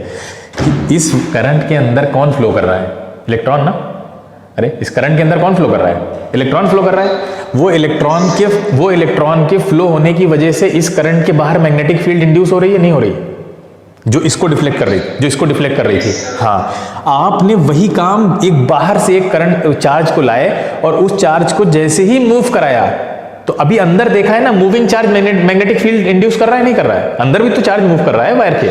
कि इस करंट के अंदर कौन फ्लो कर रहा है? इलेक्ट्रॉन ना। अरे इस करंट के अंदर कौन फ्लो कर रहा है? इलेक्ट्रॉन फ्लो कर रहा है। वो इलेक्ट्रॉन के फ्लो होने की वजह से इस करंट के बाहर मैग्नेटिक फील्ड इंड्यूस हो रही है, नहीं हो रही? जो इसको डिफ्लेक्ट कर रही थी, हाँ। आपने वही काम एक बाहर से एक करंट चार्ज को लाए और उस चार्ज को जैसे ही मूव कराया, तो अभी अंदर देखा है ना, moving charge magnetic field induce कर रहा है, नहीं कर रहा है? अंदर भी तो चार्ज मूव कर रहा है वायर के।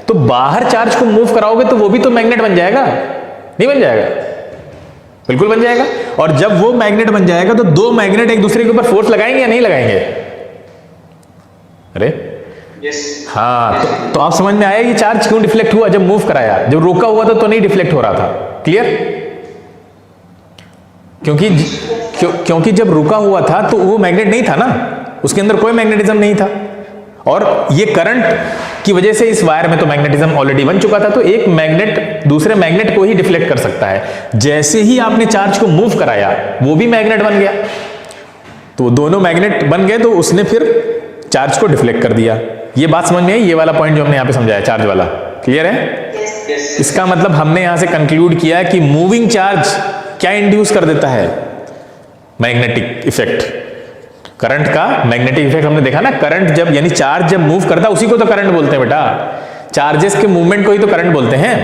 तो बाहर चार्ज को मूव कराओगे तो वो भी तो मैग्नेट बन जाएगा, नहीं बन जाएगा? बिल्कुल बन जाएगा। और जब वो मैग्नेट बन जाएगा तो दो मैग्नेट एक दूसरे के ऊपर फोर्स लगाएंगे या नहीं लगाएंगे? अरे हाँ, तो आप समझ में आया ये चार्ज क्यों डिफ्लेक्ट हुआ? जब मूव कराया, जब रोका हुआ था तो नहीं डिफ्लेक्ट हो रहा था। क्लियर? क्योंकि जब रुका हुआ था तो वो मैग्नेट नहीं था ना, उसके अंदर कोई मैग्नेटिज्म नहीं था, और ये करंट की वजह से इस वायर में तो मैग्नेटिज्म ऑलरेडी बन चुका था, तो एक मैग्नेट दूसरे मैग्नेट को ही डिफ्लेक्ट कर सकता है। जैसे ही आपने चार्ज को मूव कराया वो भी मैग्नेट बन गया, तो दोनों मैग्नेट बन गए, तो उसने फिर चार्ज को डिफ्लेक्ट कर दिया। ये बात समझ में आई? ये वाला पॉइंट जो हमने यहां पे समझाया, चार्ज वाला। क्लियर है? इसका मतलब हमने यहां से कंक्लूड किया कि मूविंग चार्ज क्या इंड्यूस कर देता है? Magnetic effect. करंट का मैग्नेटिक इफेक्ट हमने देखा ना, करंट जब, यानी चार्ज जब मूव करता है उसी को तो करंट बोलते हैं बेटा। चार्जेस के मूवमेंट को ही तो करंट बोलते हैं।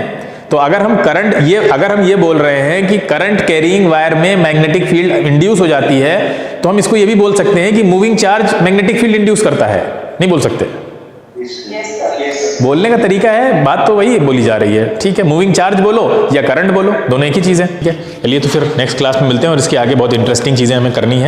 तो अगर हम ये बोल रहे हैं कि करंट कैरिंग वायर में मैग्नेटिक फील्ड इंड्यूस हो जाती है, तो हम इसको ये भी बोल सकते हैं कि moving charge magnetic field induce करता है। नहीं बोल सकते? बोलने का तरीका है, बात तो वही बोली जा रही है। ठीक है, मूविंग चार्ज बोलो या करंट बोलो, दोनों एक ही चीज है। ठीक है, चलिए तो फिर नेक्स्ट क्लास में मिलते हैं और इसके आगे बहुत इंटरेस्टिंग चीजें हमें करनी है।